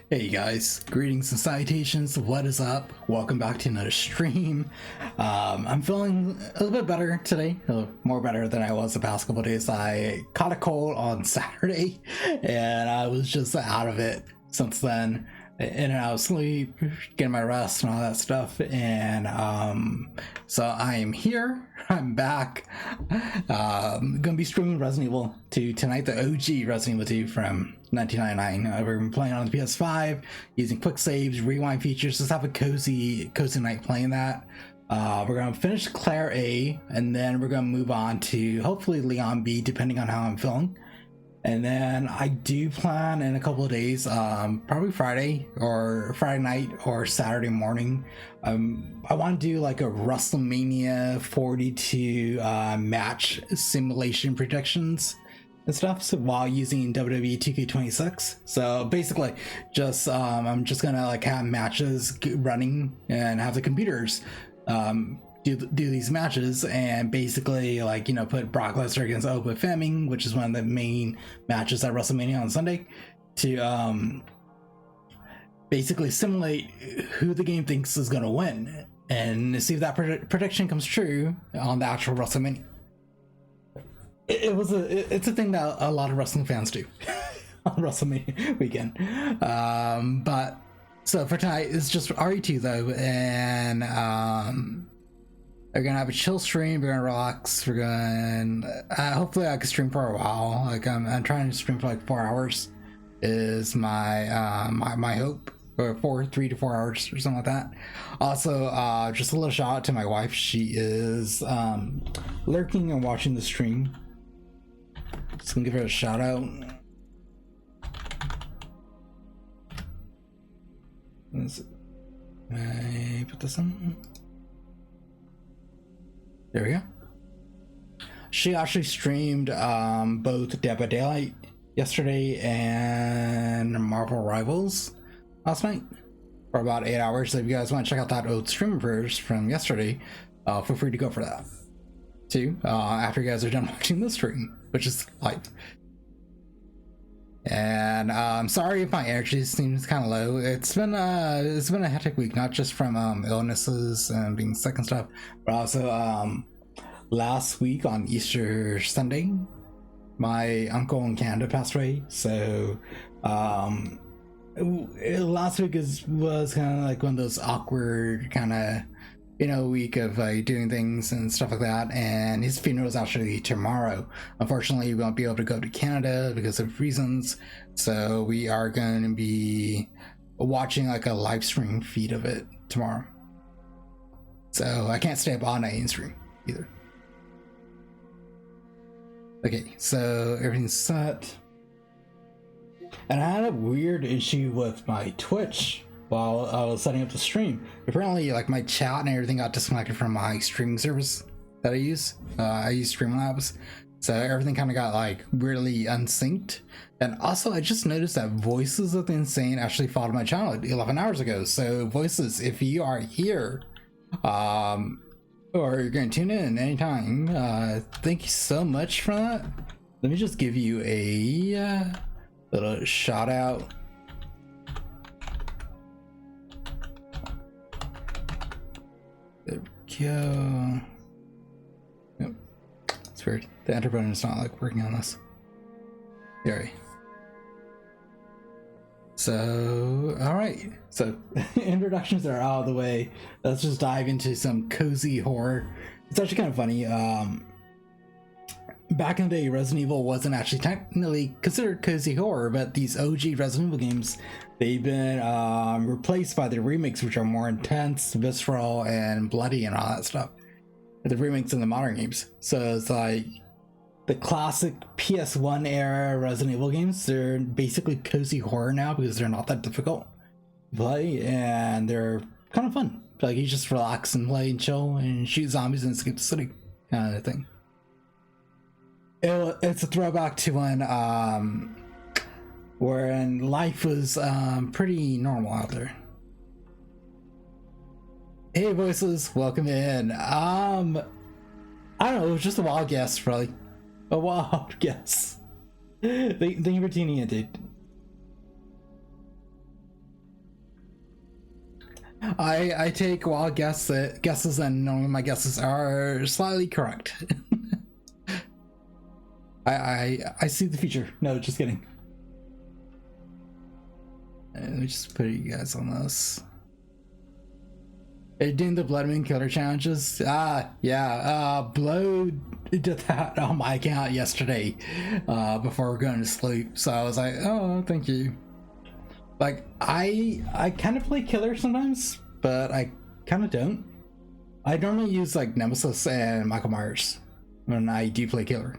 Hey guys, greetings and salutations. What is up? Welcome back to another stream. I'm feeling a little bit better today, a little more better than I was the past couple of days. I caught a cold on Saturday and I was just out of it since then. In and out of sleep, getting my rest and all that stuff. And so I am here. I'm back. Gonna be streaming Resident Evil 2 tonight, the OG Resident Evil 2 from 1999. We're gonna be playing on the PS5 using quick saves, rewind features. Just have a cozy night playing that. We're gonna finish Clare A, and then we're gonna move on to hopefully Leon B, depending on how I'm feeling. And then I do plan in a couple of days, probably Friday night or Saturday morning. I want to do like a WrestleMania 42 match simulation predictions and stuff, so while using WWE 2K26. So basically, just I'm just gonna like have matches running and have the computers do these matches, and basically like, you know, put Brock Lesnar against Opa Fleming, which is one of the main matches at WrestleMania on Sunday, to basically simulate who the game thinks is going to win and see if that prediction comes true on the actual WrestleMania. It's a thing that a lot of wrestling fans do on WrestleMania weekend. But so for tonight, it's just RE2 though, and we're gonna have a chill stream. We're gonna relax. We're gonna hopefully I can stream for a while. Like I'm trying to stream for like 4 hours is my my hope, or 3 to 4 hours or something like that. Also, just a little shout out to my wife. She is lurking and watching the stream. Just gonna give her a shout out. I put this on. There we go. She actually streamed both Dead by Daylight yesterday and Marvel Rivals last night for about 8 hours. So if you guys want to check out that old stream of hers from yesterday, feel free to go for that too, after you guys are done watching the stream, which is live. And I'm sorry if my energy seems kind of low. It's been a hectic week, not just from illnesses and being sick and stuff, but also last week on Easter Sunday, my uncle in Canada passed away. So last week was kind of like one of those awkward kind of, you know, week of doing things and stuff like that. And his funeral is actually tomorrow. Unfortunately, we won't be able to go to Canada because of reasons. So we are going to be watching like a live stream feed of it tomorrow. So I can't stay up all night and stream either. Okay, so everything's set. And I had a weird issue with my Twitch while I was setting up the stream. Apparently, like, my chat and everything got disconnected from my streaming service that I use. I use Streamlabs, so everything kind of got like weirdly unsynced. And also, I just noticed that Voices of the Insane actually followed my channel 11 hours ago. So Voices, if you are here, or you're gonna tune in anytime, thank you so much for that. Let me just give you a little shout out. There we go. Yep. It's weird. The enter button is not like working on this. There. So, alright. So, introductions are out of the way. Let's just dive into some cozy horror. It's actually kind of funny. Back in the day, Resident Evil wasn't actually technically considered cozy horror, but these OG Resident Evil games, they've been replaced by the remakes, which are more intense, visceral, and bloody and all that stuff. The remakes in the modern games. So it's like the classic PS1 era Resident Evil games, they're basically cozy horror now because they're not that difficult to play, and they're kind of fun. Like, you just relax and play and chill and shoot zombies and escape the city kind of thing. It's a throwback to when life was pretty normal out there. Hey Voices, welcome in. I don't know, it was just a wild guess, probably. A wild guess. Thank you for tuning in, dude. I take wild guesses, and normally my guesses are slightly correct. I see the future. No, just kidding. Let me just put you guys on this. Are you doing the Blood Moon Killer challenges? Yeah. Blow did that on my account yesterday, before going to sleep. So I was like, oh, thank you. Like, I kind of play killer sometimes, but I kind of don't. I normally use like Nemesis and Michael Myers when I do play killer.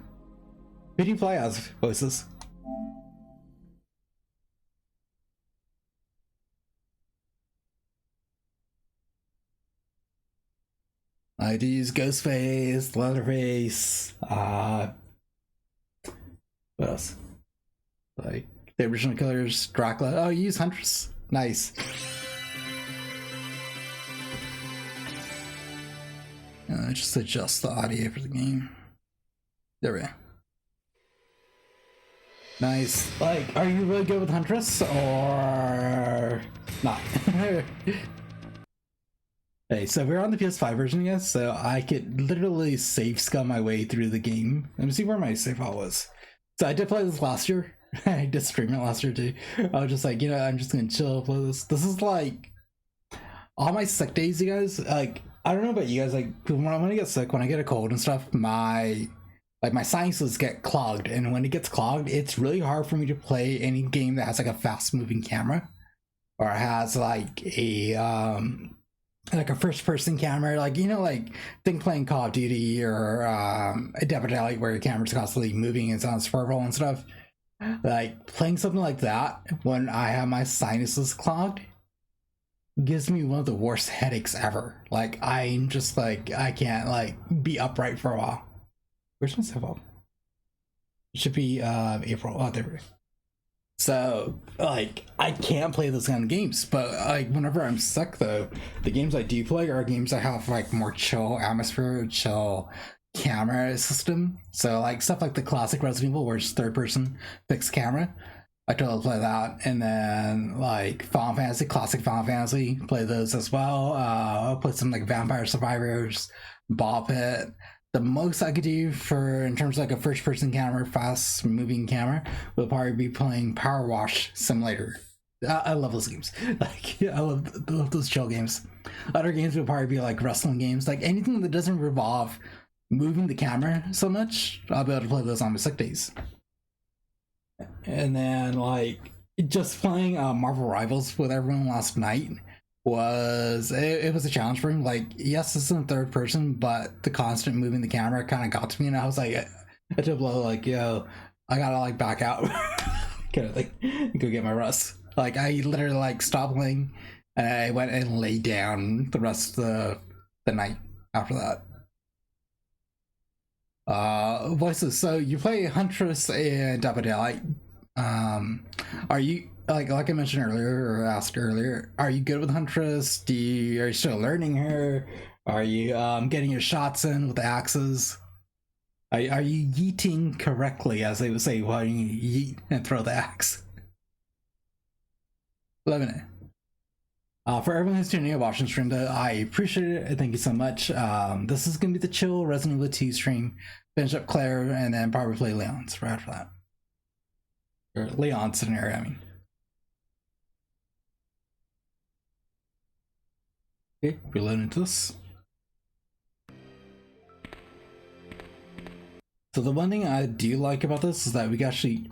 Who do you play as, voices? I do use Ghostface, Leatherface, what else? Like the original killers, Dracula. Oh, you use Huntress. Nice. Just adjust the audio for the game. There we go. Nice. Like, are you really good with Huntress or not? Hey, so we're on the PS5 version, yes, so I could literally save scum my way through the game. Let me see where my save file was. So I did play this last year. I did stream it last year too. I was just like, you know, I'm just gonna chill, play this. This is like all my sick days, you guys. Like, I don't know about you guys, like when I get sick, when I get a cold and stuff, my sinuses get clogged, and when it gets clogged, it's really hard for me to play any game that has like a fast moving camera or has like a first person camera, like, you know, like think playing Call of Duty or a Dead by Daylight where your camera's constantly moving and sounds purple and stuff. Like playing something like that when I have my sinuses clogged gives me one of the worst headaches ever. Like I'm just like, I can't like be upright for a while. Where's my save file? It should be April. Oh, there we go. So like I can't play those kind of games, but like whenever I'm sick though, the games I do play are games that have like more chill atmosphere, chill camera system. So like stuff like the classic Resident Evil where it's third person fixed camera, I totally play that. And then like Final Fantasy, classic Final Fantasy, play those as well. I'll play some like Vampire Survivors, Ball Pit. The most I could do for in terms of like a first person camera, fast moving camera, would probably be playing Power Wash Simulator. I love those games. Like I love those chill games. Other games would probably be like wrestling games, like anything that doesn't revolve moving the camera so much. I'll be able to play those on my sick days. And then like just playing Marvel Rivals with everyone last night was it was a challenge for him. Like, yes, it's in third person, but the constant moving the camera kind of got to me, and I was like, I took a blow, like, yo, I gotta like back out, kind of like go get my rest. Like, I literally like stopped playing, and I went and laid down the rest of the night after that. Voices. So you play Huntress and Dead by Daylight. Are you like I mentioned earlier or asked earlier? Are you good with Huntress? Are you still learning her? Are you getting your shots in with the axes? Are you yeeting correctly, as they would say, while you yeet and throw the axe? Loving it. For everyone who's tuning in watching the stream, though, I appreciate it. Thank you so much. This is gonna be the chill Resident Evil 2 stream. Finish up Claire and then probably play Leon's right after that. Or Leon scenario, I mean. Okay, reload into this. So the one thing I do like about this is that we can actually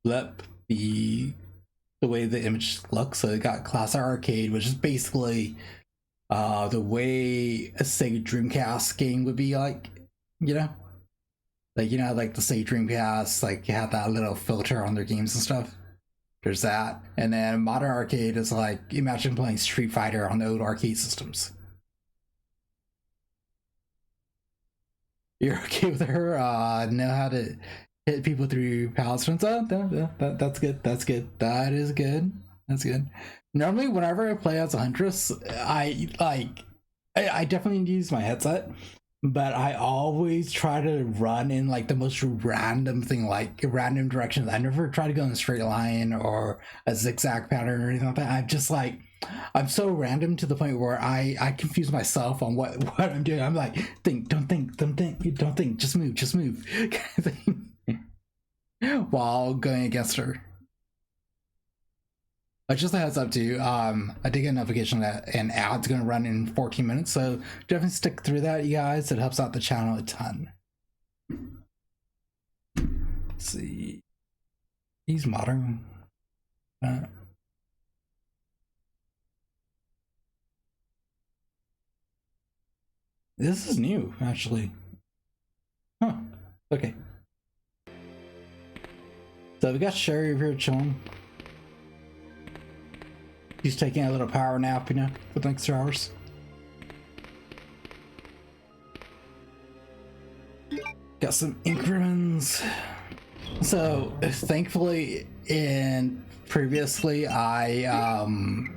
flip the way the image looks. So it got Classic Arcade, which is basically the way a Sega Dreamcast game would be like, you know? Like, you know, like the Sega Dreamcast, like you have that little filter on their games and stuff. There's that. And then Modern Arcade is like, imagine playing Street Fighter on the old arcade systems. You're okay with her? Know how to hit people through pallets and stuff? That's good. That's good. That is good. That's good. Normally, whenever I play as a Huntress, I definitely use my headset, but I always try to run in like the most random thing, like random directions. I never try to go in a straight line or a zigzag pattern or anything like that. I'm just like, I'm so random to the point where I confuse myself on what I'm doing. I'm like, don't think, just move, kind of thing, while going against her. Just a heads up too, I did get a notification that an ad's gonna run in 14 minutes, so definitely stick through that, you guys. It helps out the channel a ton. Let's see. He's modern. This is new, actually. Huh. Okay. So we got Sherry over here chilling. He's taking a little power nap, you know, for the next 2 hours. Got some ink ribbons. So thankfully, previously I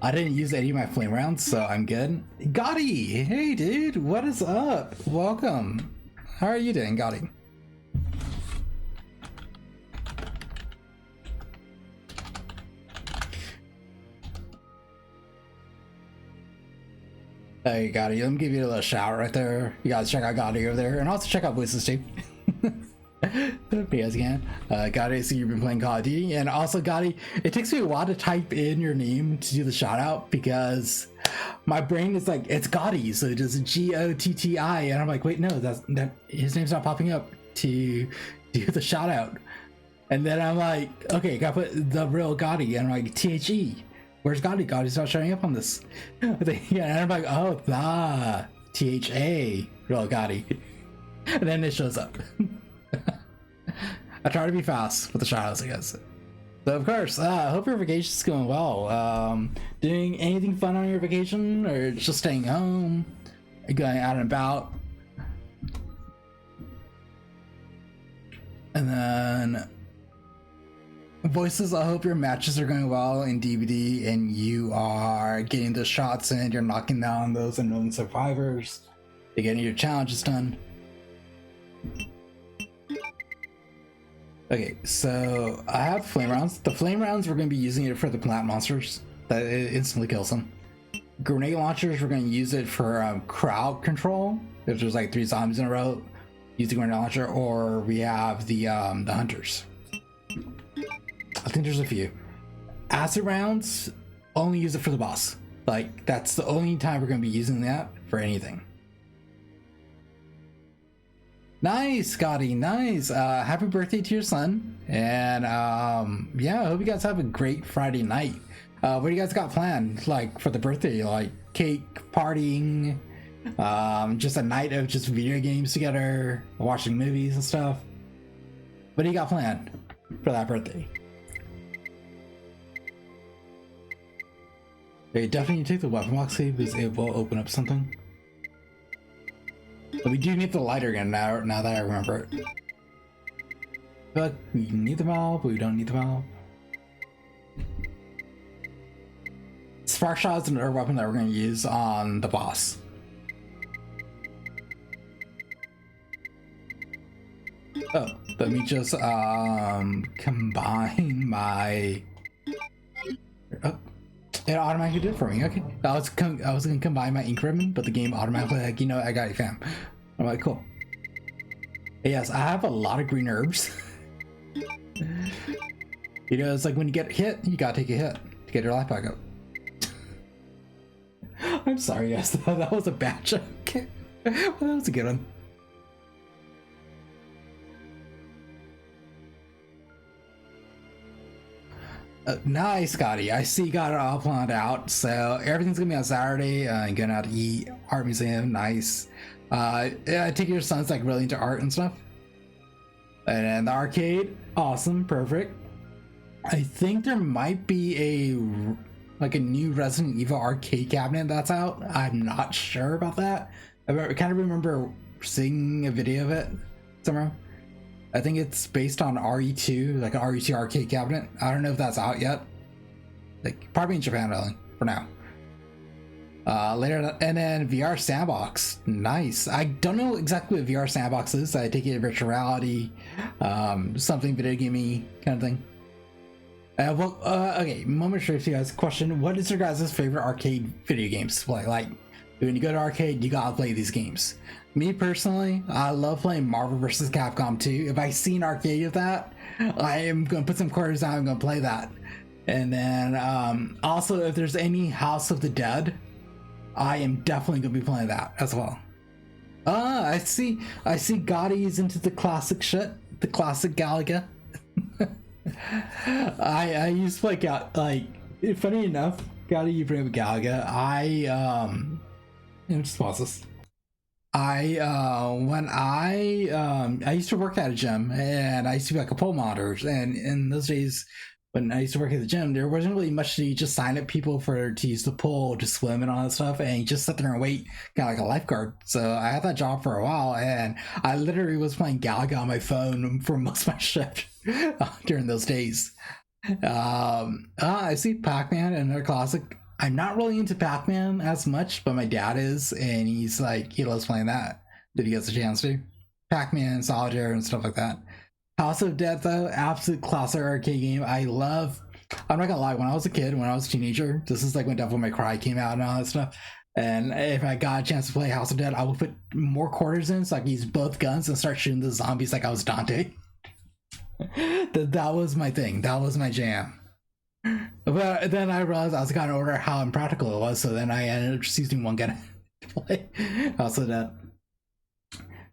didn't use any of my flame rounds, so I'm good. Gotti, hey dude, what is up? Welcome. How are you doing, Gotti? Hey Gotti, let me give you a little shout right there. You guys check out Gotti over there, and also check out Voices too. If you guys can. Gotti, so you've been playing Call of Duty, and also Gotti, it takes me a while to type in your name to do the shout out because my brain is like, it's Gotti, so just Gotti, and I'm like, wait, no, that his name's not popping up to do the shout out. And then I'm like, okay, gotta put the real Gotti, and I'm like, THE. Where's Gotti? Gotti's not showing up on this. Yeah, and I'm like, oh, the THA, real Gotti. And then it shows up. I try to be fast with the shoutouts, I guess. So of course, I hope your vacation's going well. Doing anything fun on your vacation, or just staying home, going out and about? And then Voices, I hope your matches are going well in DVD and you are getting the shots in, you're knocking down those annoying survivors, you're getting your challenges done. Okay, so I have flame rounds. The flame rounds, we're going to be using it for the plant monsters. That it instantly kills them. Grenade launchers, we're going to use it for crowd control. If there's like 3 zombies in a row, use the grenade launcher, or we have the hunters. I think there's a few. Acid rounds, only use it for the boss. Like, that's the only time we're going to be using that for anything. Nice, Scotty, nice. Happy birthday to your son. And yeah, I hope you guys have a great Friday night. What do you guys got planned, like, for the birthday? Like, cake, partying, just a night of just video games together, watching movies and stuff? What do you got planned for that birthday? Okay, definitely take the weapon box key because it will open up something. But we do need the lighter again now that I remember it. I feel like we need the valve, but we don't need the valve. Spark shot is another weapon that we're going to use on the boss. Oh, let me just combine my... Oh, it automatically did it for me. Okay, I was gonna combine my ink ribbon, but the game automatically, like, you know, I got you, fam. I'm like, cool. Yes, I have a lot of green herbs. You know, it's like when you get hit, you gotta take a hit to get your life back up. I'm sorry, yes, that was a bad joke. Well, that was a good one. Nice, Scotty. I see you got it all planned out. So everything's gonna be on Saturday. Going out to eat, art museum, nice. I take your son's like really into art and stuff. And then the arcade, awesome, perfect. I think there might be a new Resident Evil arcade cabinet that's out. I'm not sure about that. I kind of remember seeing a video of it somewhere. I think it's based on RE2, like an RE2 arcade cabinet. I don't know if that's out yet. Like, probably in Japan only, for now. Later, and then VR Sandbox. Nice. I don't know exactly what VR Sandbox is. I take it virtual reality, something video gamey kind of thing. Okay, moment straight to you guys. Question: what is your guys' favorite arcade video games to play? Like, when you go to arcade, you gotta play these games. Me personally, I love playing Marvel vs. Capcom 2. If I see an arcade of that, I am gonna put some quarters down. I'm gonna play that. And then also, if there's any House of the Dead, I am definitely gonna be playing that as well. I see. I see Gotti's into the classic shit, the classic Galaga. I used to play like, funny enough, Gotti, you bring up Galaga. Just pause this. I used to work at a gym, and I used to be like a pole monitor, and in those days when I used to work at the gym, there wasn't really much to just sign up people to use the pole to swim and all that stuff, and you just sit there and wait, kind of like a lifeguard. So I had that job for a while, and I literally was playing Galaga on my phone for most of my shift during those days. I see Pac-Man and their classic. I'm not really into Pac-Man as much, but my dad is, and he's like, he loves playing that. Did he get a chance to? Pac-Man, Solitaire, and stuff like that. House of Dead, though, absolute classic arcade game. I'm not gonna lie, when I was a kid, when I was a teenager, this is like when Devil May Cry came out and all that stuff. And if I got a chance to play House of Dead, I would put more quarters in so I could use both guns and start shooting the zombies like I was Dante. That was my thing. That was my jam. But then I realized I was kind of over how impractical it was, so then I ended up just using one gun to play House of Dead.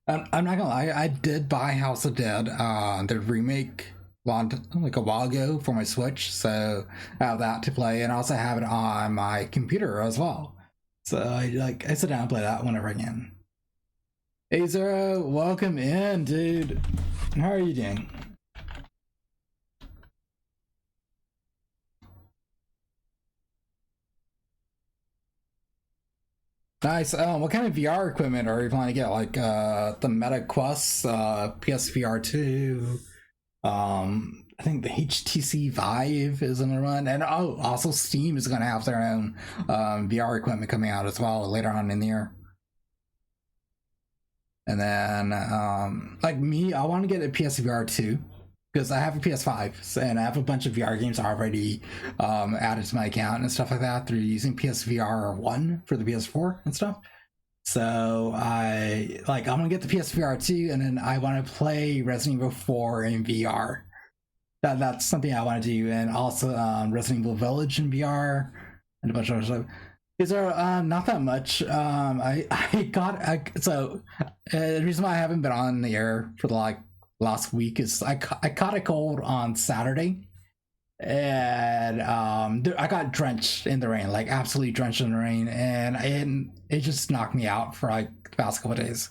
I'm not gonna lie, I did buy House of Dead, the remake, like a while ago for my Switch, so I have that to play, and I also have it on my computer as well. So I sit down and play that whenever I can. Hey Zero, welcome in, dude. How are you doing? Nice. What kind of VR equipment are you planning to get? Like the Meta Quest, PSVR 2. I think the HTC Vive is in the run, and also Steam is going to have their own VR equipment coming out as well later on in the year. And then, like me, I want to get a PSVR 2 because I have a PS5 and I have a bunch of VR games already added to my account and stuff like that through using PSVR 1 for the PS4 and stuff. So I'm gonna get the PSVR 2, and then I want to play Resident Evil 4 in VR. That's something I want to do, and also Resident Evil Village in VR and a bunch of other stuff. Is there not that much? The reason why I haven't been on the air for the last week is I caught a cold on Saturday, and I got drenched in the rain, like absolutely drenched in the rain, and it just knocked me out for like the past couple of days.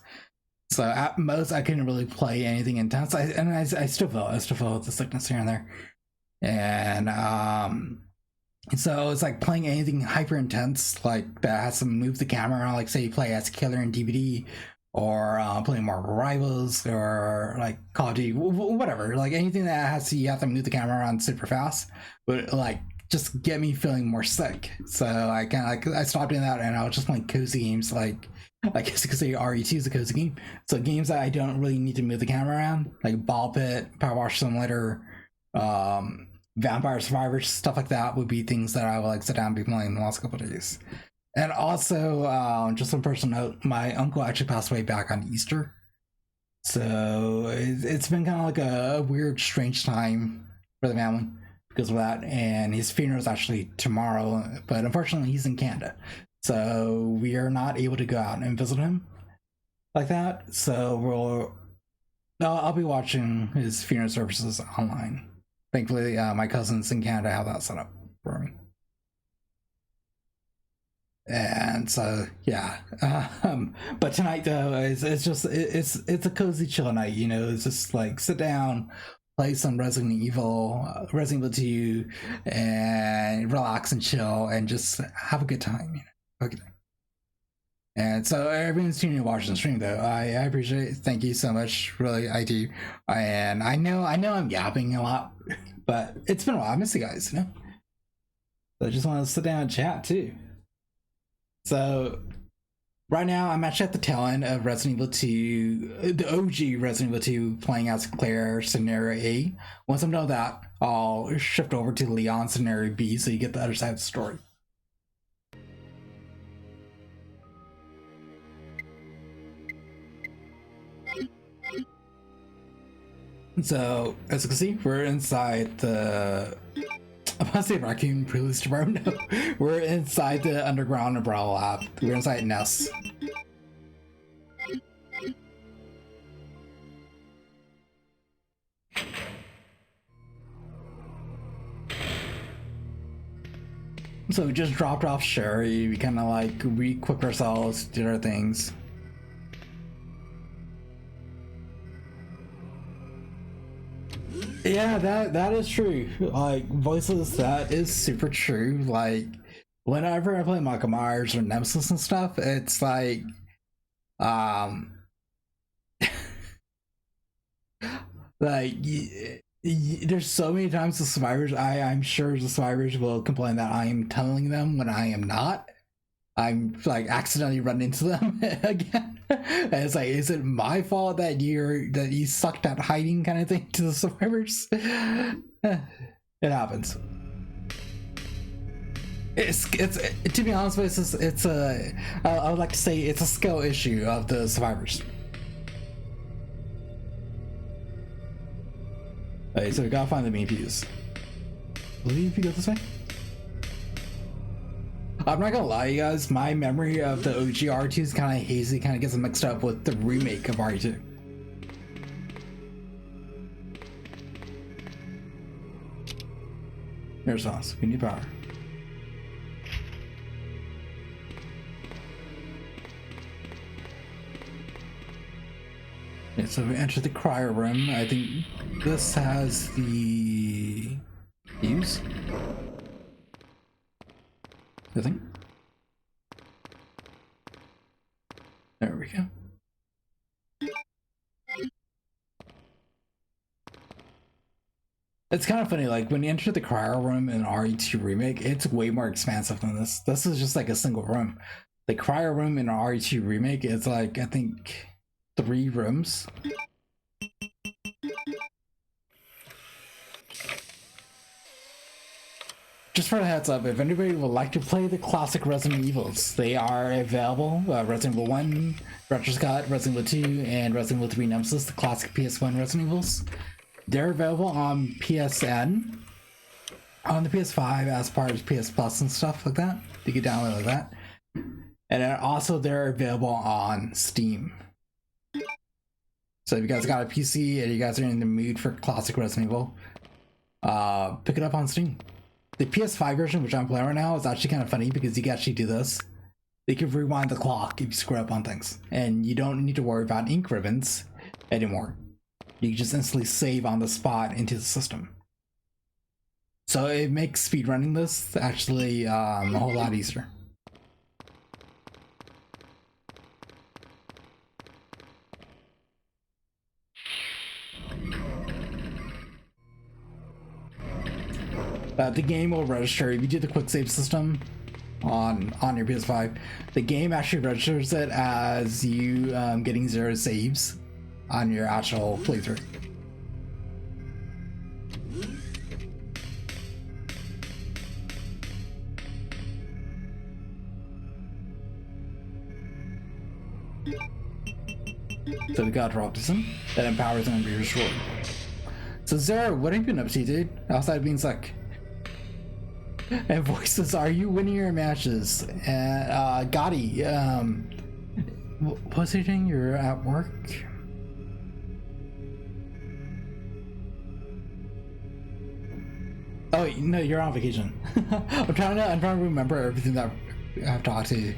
So at most I couldn't really play anything intense. I still felt the sickness here and there, and so it's like playing anything hyper intense like that has to move the camera, like say you play as Killer in DVD, or playing Marvel Rivals, or like Call of Duty, whatever, like anything that you have to move the camera around super fast, but like just get me feeling more sick. So I stopped doing that, and I was just playing cozy games like I guess you could say RE2 is a cozy game. So games that I don't really need to move the camera around, like Ball Pit, Power Wash Simulator, Vampire Survivors, stuff like that would be things that I would like sit down and be playing the last couple of days. And also, just some personal note, my uncle actually passed away back on Easter. So it's been kind of like a weird, strange time for the family because of that. And his funeral is actually tomorrow, but unfortunately he's in Canada. So we are not able to go out and visit him like that. So I'll be watching his funeral services online. Thankfully, my cousins in Canada have that set up for me. And so yeah, but tonight though it's a cozy chill night, you know. It's just like sit down, play some Resident Evil 2, and relax and chill and just have a good time, you know. Okay. And so everyone's tuning in to watch the stream though. I appreciate it. Thank you so much. Really, I do. And I know I'm yapping a lot, but it's been a while. I miss you guys, you know. So I just want to sit down and chat too. So Right now, I'm actually at the tail end of Resident Evil 2, the OG Resident Evil 2, playing as Claire Scenario A. Once I'm done with that, I'll shift over to Leon Scenario B so you get the other side of the story. So, as you can see, we're inside the... I'm gonna say Raccoon Police Department. No, we're inside the underground Umbrella Lab. We're inside Ness. So we just dropped off Sherry. We kind of like re-equipped ourselves, did our things. Yeah, that is true. Like voices, that is super true. Like whenever I play Michael Myers or Nemesis and stuff, it's like um like there's so many times the survivors I'm sure the survivors will complain that I am telling them when I am not. I'm like accidentally run into them again. And it's like, is it my fault that you sucked at hiding kind of thing to the survivors? It happens. It's to be honest with you, it's a I would like to say it's a skill issue of the survivors. Okay, so we gotta find the main fuse. I believe you go this way. I'm not gonna lie, you guys, my memory of the OG RE2 is kind of hazy, kind of gets mixed up with the remake of RE2. There's us. We need power. Yeah, so we enter the cryo room. I think this has the fuse. I think. There we go. It's kind of funny, like when you enter the cryo room in RE2 remake, it's way more expansive than this. This is just like a single room. The cryo room in RE2 remake is like, I think, 3 rooms. Just for a heads up, if anybody would like to play the classic Resident Evils, they are available. Resident Evil 1, Retro Scott, Resident Evil 2, and Resident Evil 3 Nemesis, the classic PS1 Resident Evils. They're available on PSN, on the PS5 as part of PS Plus and stuff like that. You can download like that. And then also they're available on Steam. So if you guys got a PC and you guys are in the mood for classic Resident Evil, pick it up on Steam. The PS5 version, which I'm playing right now, is actually kind of funny because you can actually do this. You can rewind the clock if you screw up on things. And you don't need to worry about ink ribbons anymore. You can just instantly save on the spot into the system. So it makes speedrunning this actually a whole lot easier. The game will register if you do the quick save system on your PS5. The game actually registers it as you getting 0 saves on your actual playthrough. So we got drop this in. That empowers them to be restored. So Zara, what have you been up to, dude? Outside of being sick. And voices, are you winning your matches? And Gotti, what's he doing? You're at work? Oh no, you're on vacation. I'm trying to remember everything that I've talked to you.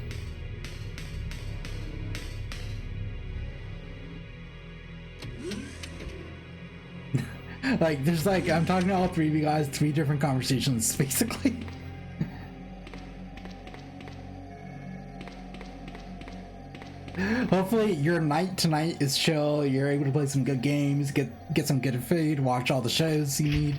Like, there's like, I'm talking to all 3 of you guys, 3 different conversations, basically. Hopefully your night tonight is chill, you're able to play some good games, get some good food, watch all the shows you need.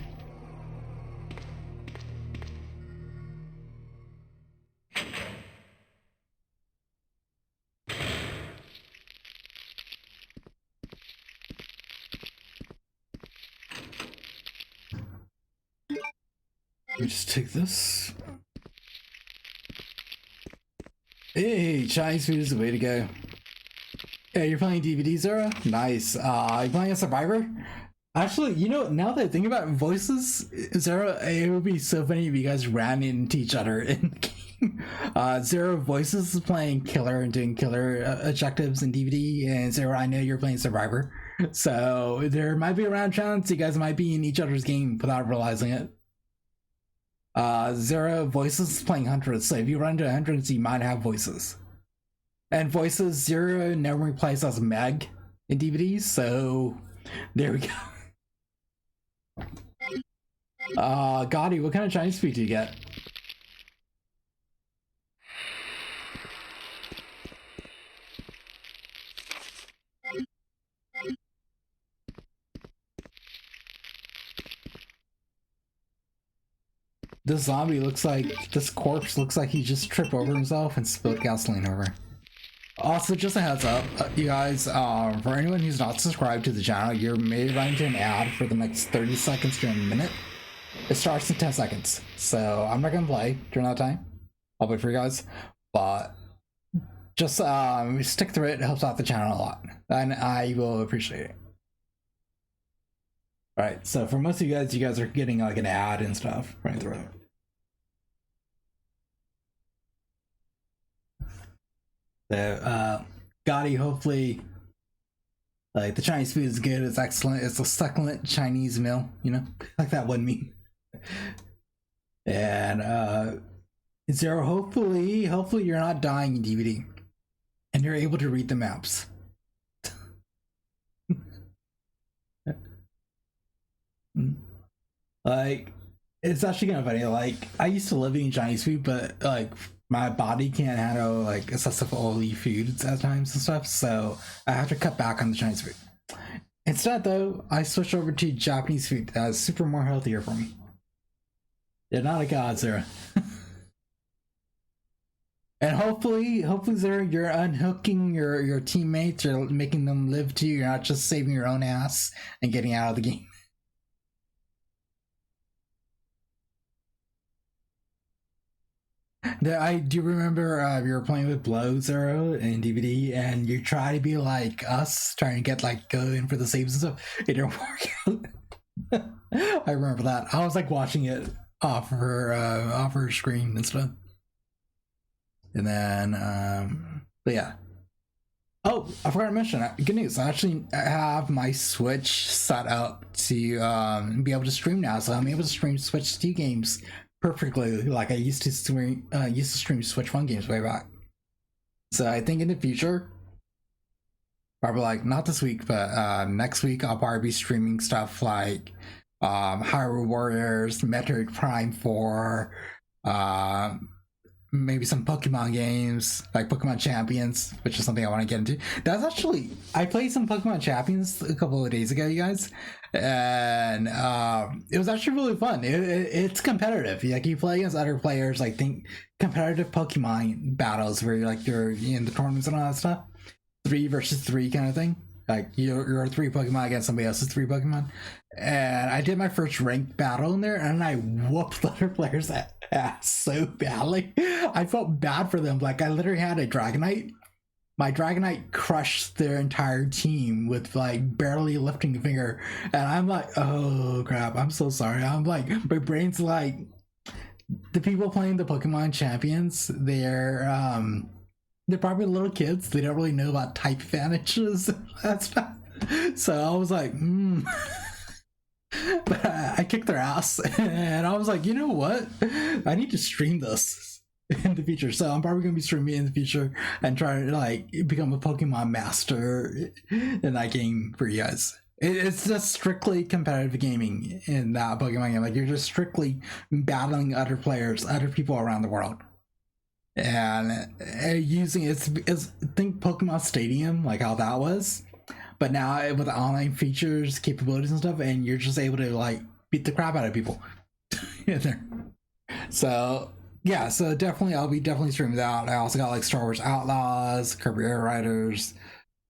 me just take this. Hey, Chinese food is the way to go. Yeah, you're playing DVD, Zara? Nice. You playing a Survivor? Actually, you know, now that I think about it, voices, Zara, it would be so funny if you guys ran into each other in the game. Zara Voices is playing Killer and doing Killer objectives in DVD, and Zara, I know you're playing Survivor. So there might be a round chance you guys might be in each other's game without realizing it. Zara Voices is playing Huntress, so if you run into Huntress, you might have Voices. And Voices, Zero never plays as Meg in DVDs, so there we go. Gotti, what kind of Chinese food do you get? This zombie looks like, this corpse looks like he just tripped over himself and spilled gasoline over. Also, just a heads up, you guys, for anyone who's not subscribed to the channel, you're maybe running to an ad for the next 30 seconds to a minute. It starts in 10 seconds, so I'm not gonna play during that time. I'll wait for you guys, but just stick through it. It helps out the channel a lot, and I will appreciate it. Alright, so for most of you guys are getting like an ad and stuff running through it. So, Gotti, hopefully, like, the Chinese food is good, it's excellent, it's a succulent Chinese meal, you know, like that one meme. And, Zero, hopefully you're not dying in DVD, and you're able to read the maps. Like, it's actually kind of funny, like, I used to live in Chinese food, but, like, my body can't handle like excessive oily foods at times and stuff, so I have to cut back on the Chinese food. Instead, though, I switched over to Japanese food that's super more healthier for me. You're not a god, Zara. And hopefully, Zara, you're unhooking your teammates, you're making them live too. You're not just saving your own ass and getting out of the game. I do remember you were playing with Blow Zero in DVD, and you try to be like us, trying to get like go in for the saves and stuff. It didn't work out. I remember that. I was like watching it off her screen and stuff. And then, but yeah. Oh, I forgot to mention. Good news! I actually have my Switch set up to be able to stream now, so I'm able to stream Switch 2 games perfectly, like I used to stream Switch 1 games way back. So I think in the future, probably like not this week, but next week I'll probably be streaming stuff like Hyrule Warriors, Metroid Prime 4, maybe some Pokemon games like Pokemon Champions, which is something I want to get into. That's actually, I played some Pokemon Champions a couple of days ago, you guys, and it was actually really fun. It's competitive. Like, you play against other players, like, think competitive Pokemon battles where you're in the tournaments and all that stuff, 3 versus 3 kind of thing. Like, you're 3 Pokemon against somebody else's 3 Pokemon. And I did my first ranked battle in there, and I whooped the other players' ass so badly. I felt bad for them. Like, I literally had a Dragonite. My Dragonite crushed their entire team with like barely lifting a finger, and I'm like, oh crap, I'm so sorry. I'm like, my brain's like, the people playing the Pokemon Champions, they're probably little kids. They don't really know about type advantages and that stuff. So I was like, but I kicked their ass, and I was like, you know what? I need to stream this in the future. So I'm probably gonna be streaming in the future and try to like become a Pokemon master in that game for you guys. It's just strictly competitive gaming in that Pokemon game. Like, you're just strictly battling other players, other people around the world, and using it's think Pokemon Stadium, like how that was, but now with online features, capabilities and stuff, and you're just able to like beat the crap out of people in there. So yeah, so definitely I'll be streaming that. I also got like Star Wars Outlaws, Kirby Air Riders,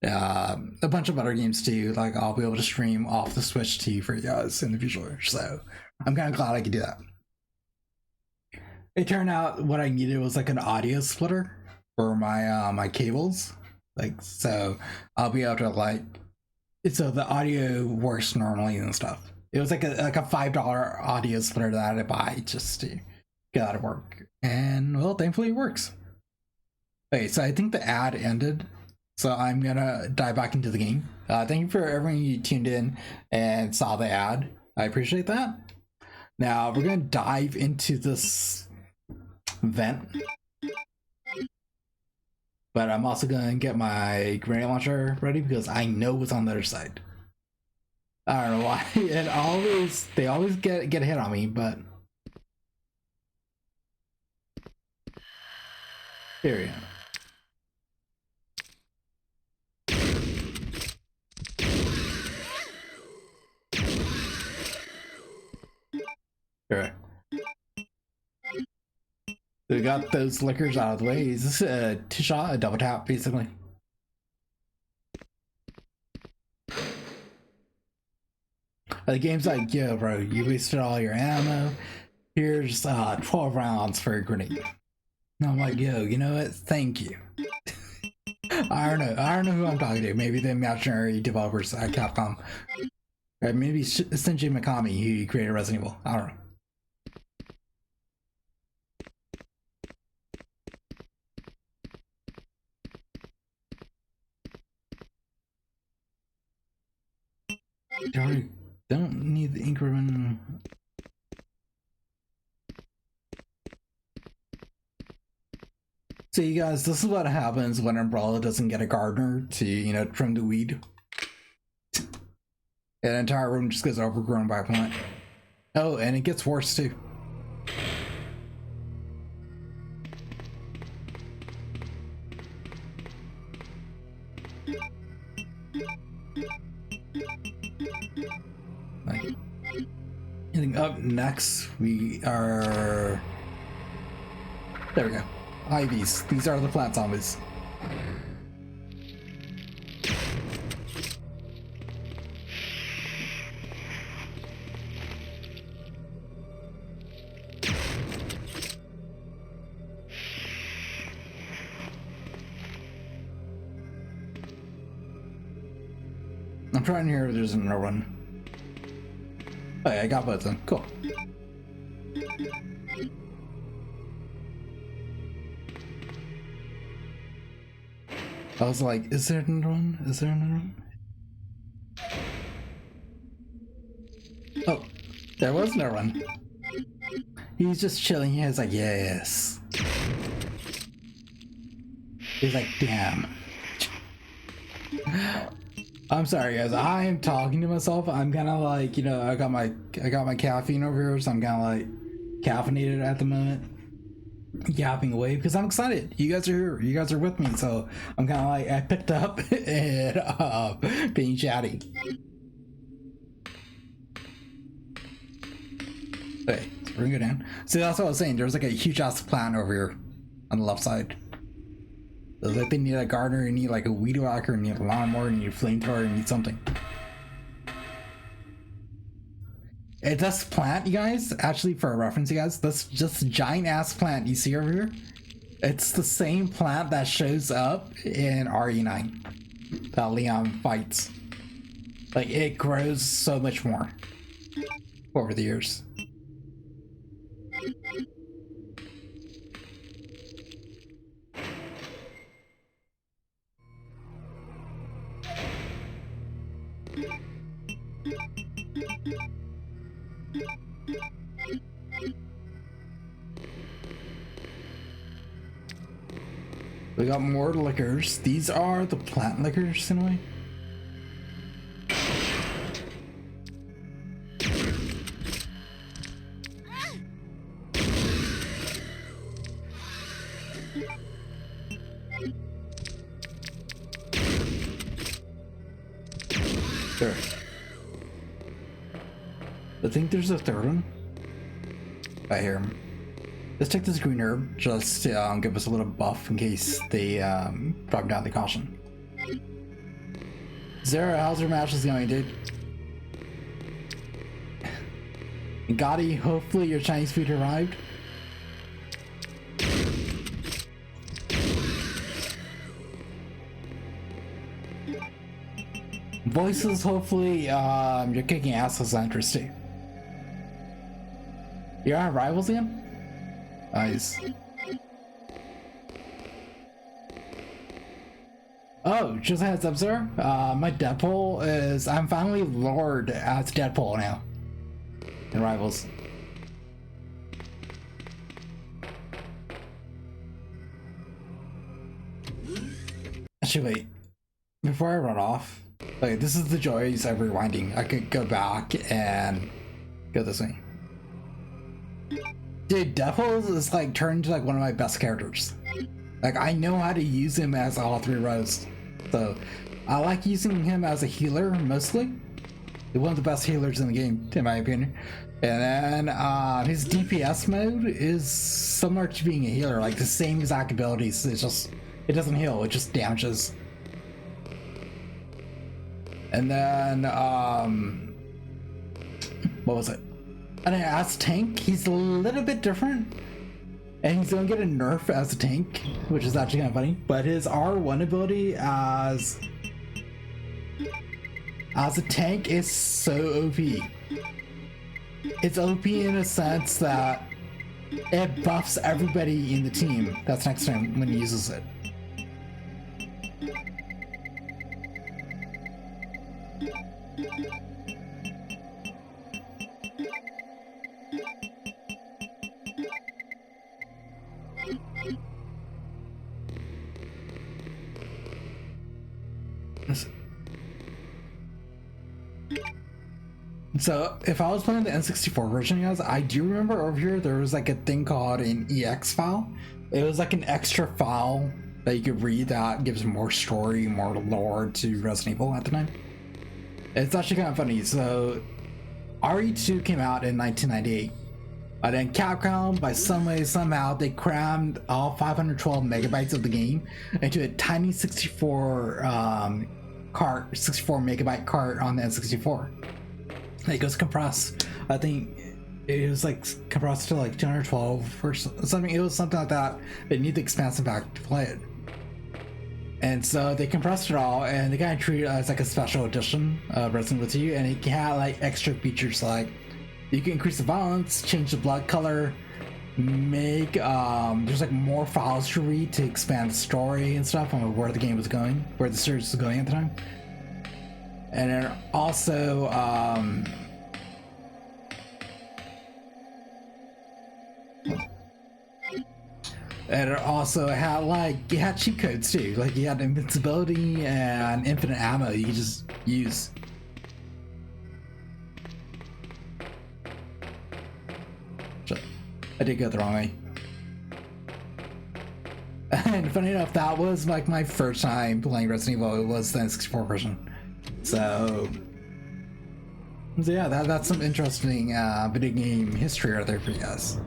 a bunch of other games too. Like, I'll be able to stream off the Switch too for you guys in the future. So I'm kind of glad I could do that. It turned out what I needed was like an audio splitter for my cables. Like, so I'll be able to like, so the audio works normally and stuff. It was like a $5 audio splitter that I had to buy just to get out of work, and well, thankfully it works. Okay, so I think the ad ended, so I'm gonna dive back into the game. Thank you for everyone who tuned in and saw the ad. I appreciate that. Now we're gonna dive into this vent, but I'm also gonna get my grenade launcher ready because I know what's on the other side. I don't know why they always get a hit on me, but here we go. Alright. We got those liquors out of the way. Is this a two-shot, a double tap, basically? The game's like, yo, bro, you wasted all your ammo. Here's 12 rounds for a grenade. And I'm like, yo, you know what? Thank you. I don't know who I'm talking to. Maybe the imaginary developers at Capcom. Or maybe Shinji Mikami, who created Resident Evil. I don't know. Don't need the increment. So you guys, this is what happens when Umbrella doesn't get a gardener to, you know, trim the weed. An entire room just gets overgrown by a plant. Oh, and it gets worse too. Like, I think up next we are. There we go. Ivies. These are the plant zombies. I'm trying to hear if there's another one. Oh yeah, I got both of them. Cool. I was like, is there another one? Is there another one? Oh, there was another one. He's just chilling here. He's like, yes. He's like, damn. I'm sorry guys, I am talking to myself. I'm kind of like, you know, I got my caffeine over here, so I'm kind of like caffeinated at the moment, yapping away because I'm excited. You guys are here, you guys are with me, so I'm kind of like, I picked up and being chatty. Okay, so we're gonna go down. See, that's what I was saying. There's like a huge ass plant over here on the left side. It's like they need a gardener, you need like a weed whacker, you need a lawnmower, you need a flamethrower, you need something. And this plant, you guys, actually for a reference, you guys, this just giant ass plant you see over here, it's the same plant that shows up in RE9 that Leon fights. Like, it grows so much more over the years. We got more liquors. These are the plant liquors in a way. There. I think there's a third one. I hear him. Let's take this green herb just to give us a little buff in case they drop down the caution. Zara, how's your matches going, dude? Gotti, hopefully your Chinese food arrived. Voices, hopefully, you're kicking ass as Andres too. You're on Rivals again? Nice. Oh, just a heads up, sir. My Deadpool is... I'm finally Lord as Deadpool now. In Rivals. Actually, wait. Before I run off, like, this is the joys of rewinding. I could go back and go this way. Dude, Deadpool is like turned into like one of my best characters. Like, I know how to use him as all three rows. So I like using him as a healer mostly. He's one of the best healers in the game, in my opinion. And then his DPS mode is similar to being a healer, like the same exact abilities. It's just, it doesn't heal, it just damages. And then what was it? And then as tank, he's a little bit different. And he's gonna get a nerf as a tank, which is actually kind of funny. But his R1 ability as a tank is so OP. It's OP in a sense that it buffs everybody in the team that's next to him when he uses it. So if I was playing the N64 version, guys, I do remember over here there was like a thing called an EX file. It was like an extra file that you could read that gives more story, more lore to Resident Evil at the time. It's actually kind of funny. So RE2 came out in 1998. And then Capcom, by some way, somehow, they crammed all 512 megabytes of the game into a tiny 64 megabyte cart on the N64. It goes compressed. I think it was like compressed to like 212 or something. It was something like that. They need the expansion pack to play it. And so they compressed it all, and they kind of treated it as like a special edition of Resident Evil 2, and it had like extra features like you can increase the violence, change the blood color, make there's like more files to read to expand the story and stuff on where the game was going, where the series was going at the time. And then also and it also had like, it had cheat codes too, like you had invincibility and infinite ammo you could just use. I did go the wrong way. And funny enough, that was like my first time playing Resident Evil. It was the N64 version. So yeah, that's some interesting video game history right there for you guys.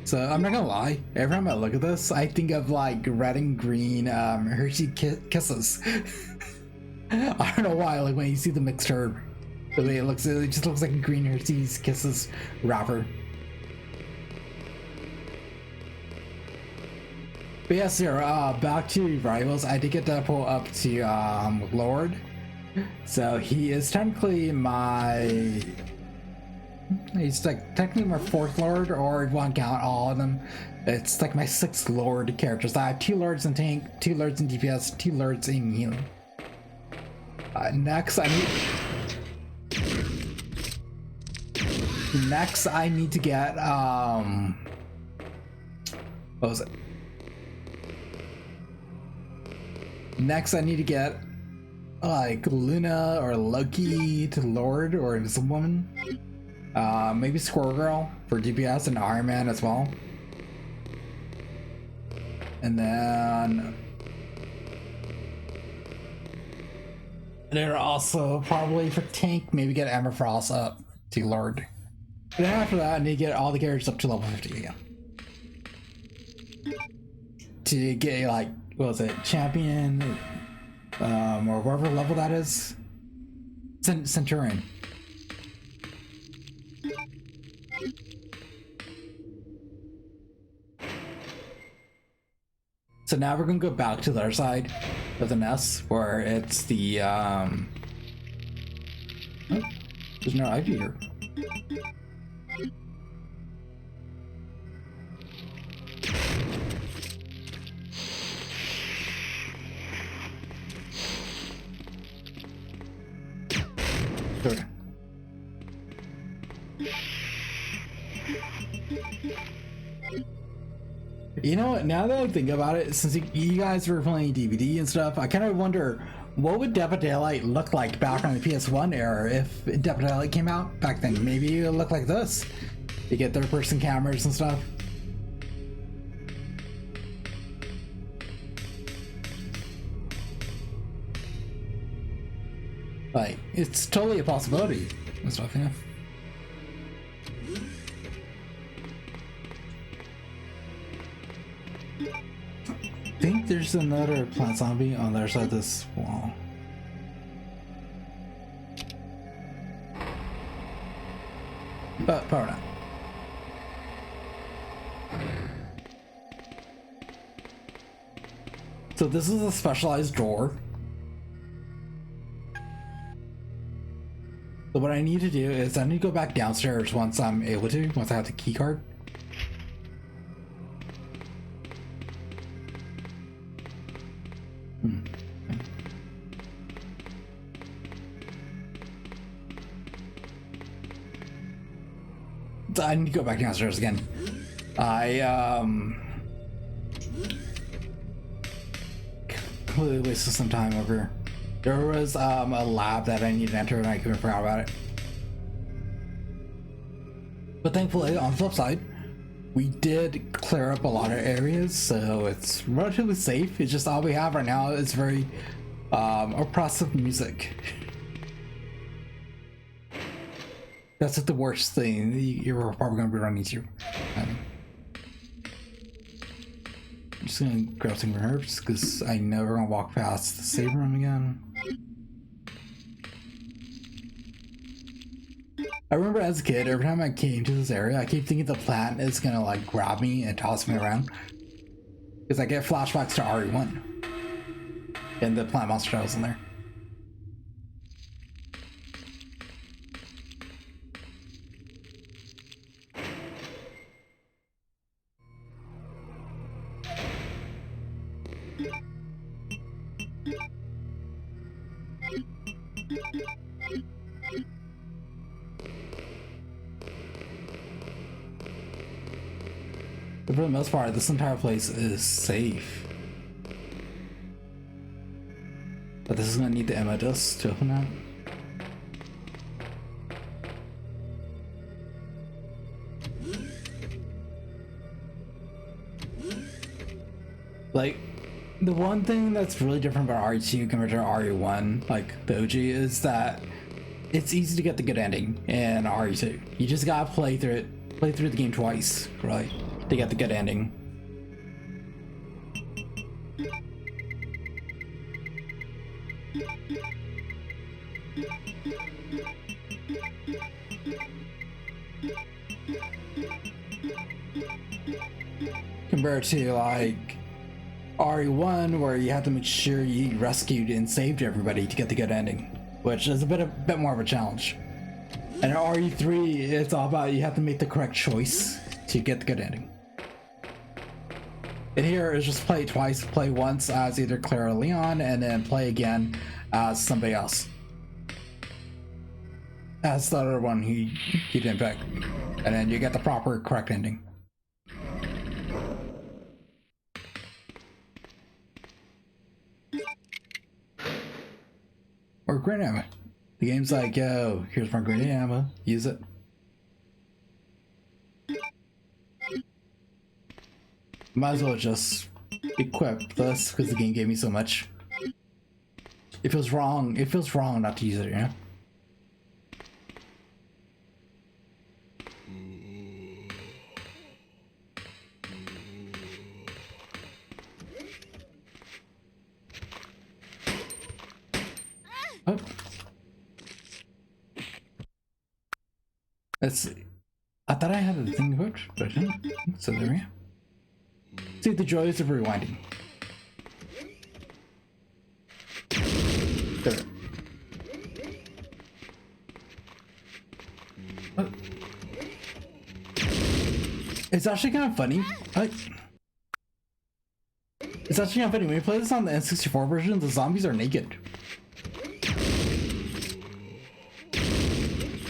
So I'm not gonna lie, every time I look at this, I think of like red and green Hershey Kisses. I don't know why, like when you see the mixture, the way it looks, it just looks like a green Hershey's Kisses wrapper. But yes, sir, back to Rivals. I did get Deadpool up to Lord. So he is technically my... He's like technically my 4th Lord, or if you want to count all of them, it's like my 6th Lord characters. I have 2 Lords in tank, 2 Lords in DPS, 2 Lords in healing. Next, I need to get what was it? Next, I need to get like Luna or Loki to Lord, or Invisible Woman. Maybe Squirrel Girl for DPS, and Iron Man as well. And then they're also probably for tank, maybe get Emma Frost up to Lord. And after that, I need to get all the characters up to level 50 again. To get like, what was it, champion, or whatever level that is? Centurion. So now we're gonna go back to the other side of the nest where it's the oh, there's no ivy here. Sure. You know what, now that I think about it, since you guys were playing DVD and stuff, I kind of wonder what would Dead by Daylight look like back on the PS1 era if Dead by Daylight came out back then. Maybe it would look like this. You get third-person cameras and stuff. Like, it's totally a possibility and stuff, yeah. I think there's another plant zombie on the other side of this wall. But probably not. So this is a specialized door. So what I need to do is I need to go back downstairs once I'm able to, once I have the key card. I need to go back downstairs again. I completely wasted some time over here. There was a lab that I needed to enter and I couldn't forget about it. But thankfully, on the flip side, we did clear up a lot of areas, so it's relatively safe. It's just all we have right now is very oppressive music. That's like the worst thing you're probably going to be running into. I'm just going to grab some herbs because I know we're going to walk past the save room again. I remember as a kid, every time I came to this area, I keep thinking the plant is going to like grab me and toss me around. Because I get flashbacks to RE1. And the plant monster that was in there. But for the most part, this entire place is safe. But this is gonna need the ammo disc to open that. Like, the one thing that's really different about RE2 compared to RE1, like the OG, is that it's easy to get the good ending in RE2. You just gotta play through the game twice, right, to get the good ending. Compared to like RE1, where you have to make sure you rescued and saved everybody to get the good ending, which is a bit more of a challenge. And in RE3, it's all about you have to make the correct choice to get the good ending. And here is just play twice, play once as either Clare or Leon, and then play again as somebody else. As the other one you didn't pick. And then you get the proper correct ending. Or grenade ammo. The game's like, yo, here's my grenade ammo, use it. Might as well just equip this because the game gave me so much. It feels wrong not to use it, you know? Oh. Let's see. I thought I had a thing equipped, but I didn't. So there we go. See the joys of rewinding. There. It's actually kind of funny. It's actually kind of funny. When you play this on the N64 version, the zombies are naked.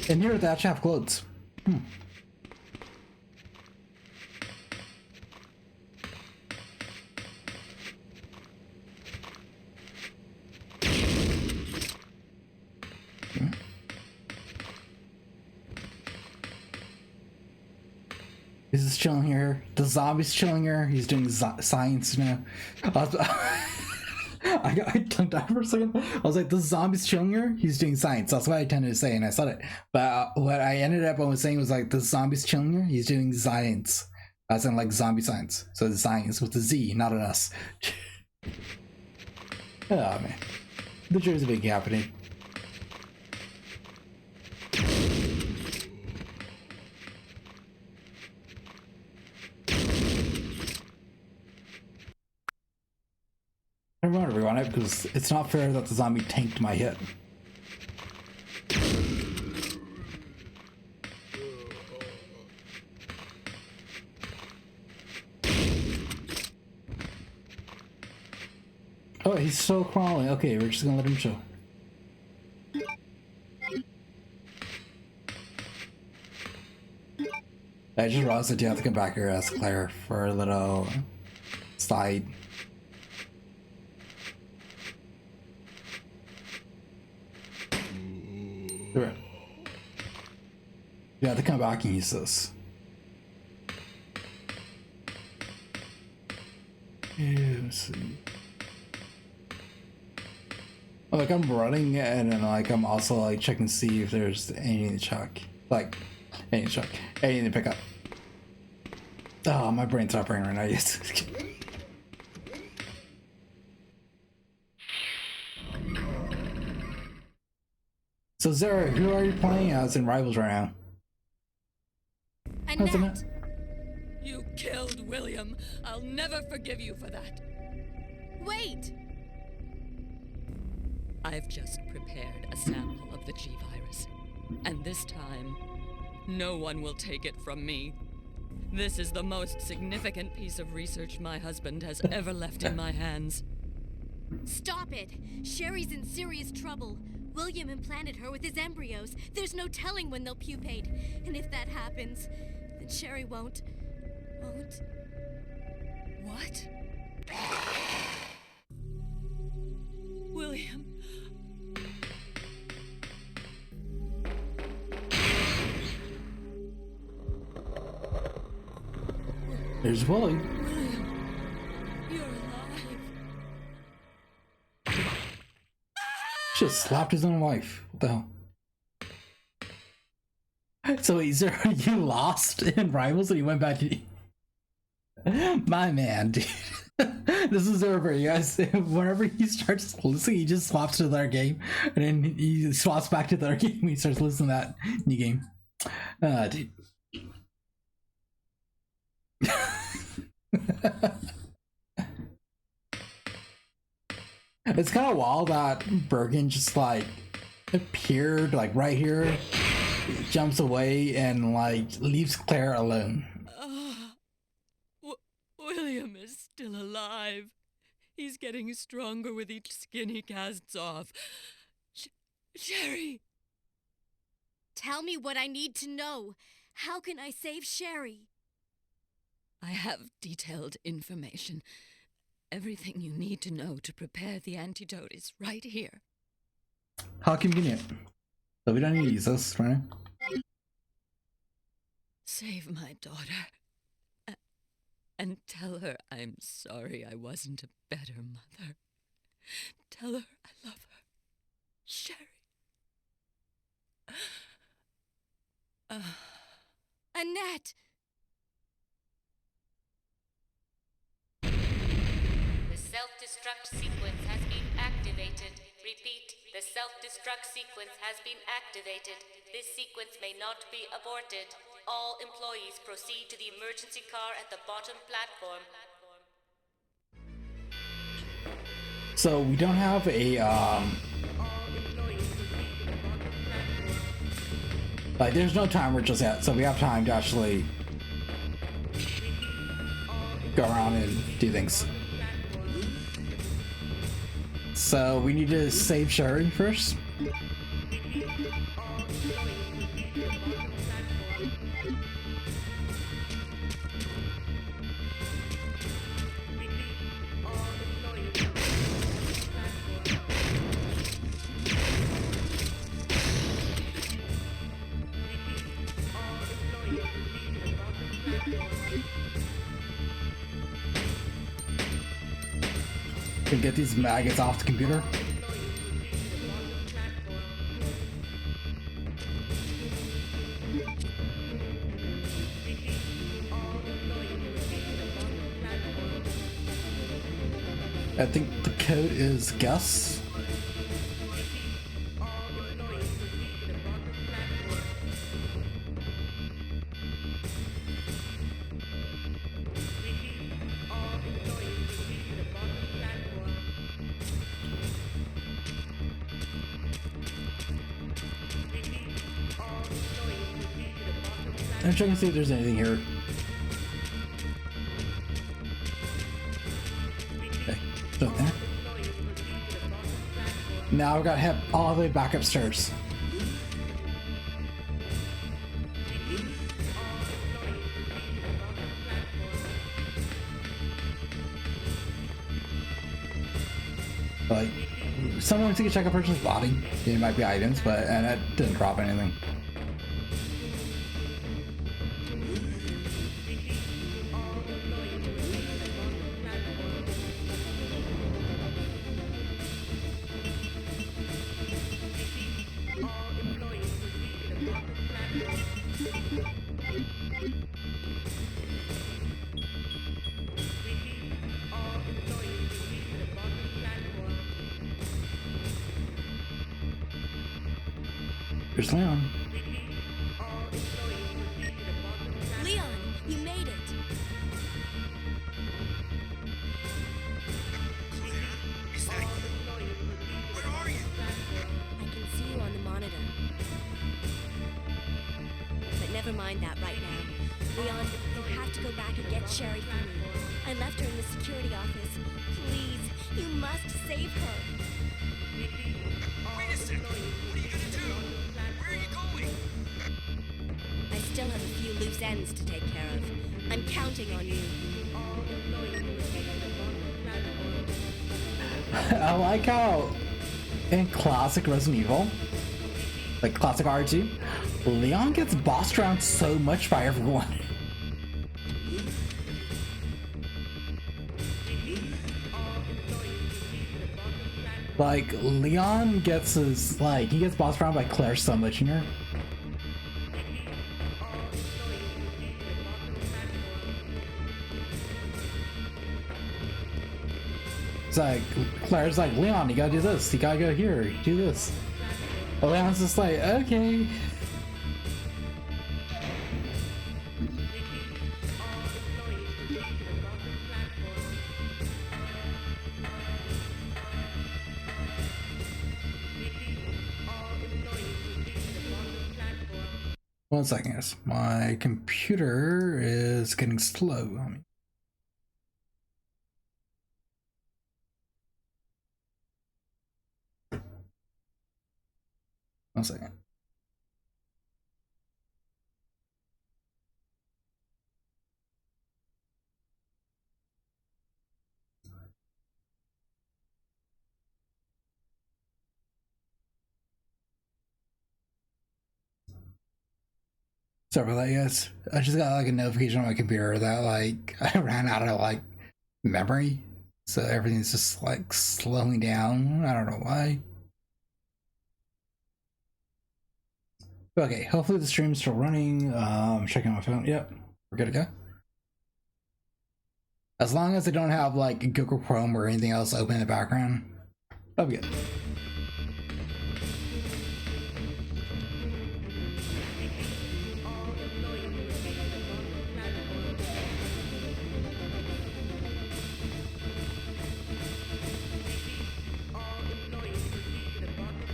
And here they actually have clothes. He's just chilling here. The zombie's chilling here. He's doing science now. I tongue tied for a second. I was like, the zombie's chilling here. He's doing science. That's what I tended to say, and I said it. But what I ended up on saying was like, the zombie's chilling here. He's doing science, as in like zombie science. So the science with the Z, not an S. Oh man, the joys of being happening. I don't want to rewind it because it's not fair that the zombie tanked my hit. Oh, he's still crawling. Okay, we're just gonna let him show. I just realized that you have to come back here as Claire for a little slide. Right. You have to come back and use this. Let's see. Like I'm running and then like I'm also like checking to see if there's anything to check. Like anything to check. Anything to pick up. Oh, my brain's operating right now. Yes. So Zara, who are you playing as in Rivals right now? Annette! You killed William. I'll never forgive you for that. Wait! I've just prepared a sample of the G-Virus. And this time, no one will take it from me. This is the most significant piece of research my husband has ever left in my hands. Stop it! Sherry's in serious trouble. William implanted her with his embryos. There's no telling when they'll pupate. And if that happens, then Sherry won't... What? William... There's Willie. William, you're alive. Just slapped his own wife. What the hell? So is there, you lost in Rivals and you went back to... My man, dude. This is over, you guys. Whenever he starts listening, he just swaps to the other game. And then he swaps back to the other game when he starts listening to that new game. Dude. It's kind of wild that Bergen just like appeared like right here, jumps away and like leaves Claire alone. William is still alive. He's getting stronger with each skin he casts off. Sherry! Tell me what I need to know. How can I save Sherry? I have detailed information. Everything you need to know to prepare the antidote is right here. How convenient. So we don't need to use this right now. Save my daughter. And tell her I'm sorry I wasn't a better mother. Tell her I love her. Sherry. Annette! The self-destruct sequence has been activated. Repeat, the self-destruct sequence has been activated. This sequence may not be aborted. All employees proceed to the emergency car at the bottom platform. So we don't have a Like, there's no timer just yet, so we have time to actually go around and do things. So we need to save Sherry first. To get these maggots off the computer. I think the code is Gus. I'm trying to see if there's anything here. Okay, not there. Now I've got to head all the way back upstairs. Like, someone to check a person's body. It might be items, but and it didn't drop anything. Here's Leon. Leon, you made it. Claire, is that you? Where are you? I can see you on the monitor. But never mind that right now. Leon, you have to go back and get Sherry for me. I left her in the security office. Please, you must save her. Wait a second. What are you gonna do? Where are you going? I still have a few loose ends to take care of. I'm counting on you. I like how in classic Resident Evil, like classic RE2, Leon gets bossed around so much by everyone. Like, Leon gets his, like, he gets bossed around by Claire so much in here. It's like, Claire's like, Leon, you gotta do this, you gotta go here, do this. But Leon's just like, okay. One second, guys. My computer is getting slow on me. One second. Sorry about that, guys. I just got like a notification on my computer that like I ran out of like memory, so everything's just like slowing down. I don't know why. Okay, hopefully the stream's still running. I'm checking my phone. Yep, we're good to go. As long as I don't have like Google Chrome or anything else open in the background, I'm good.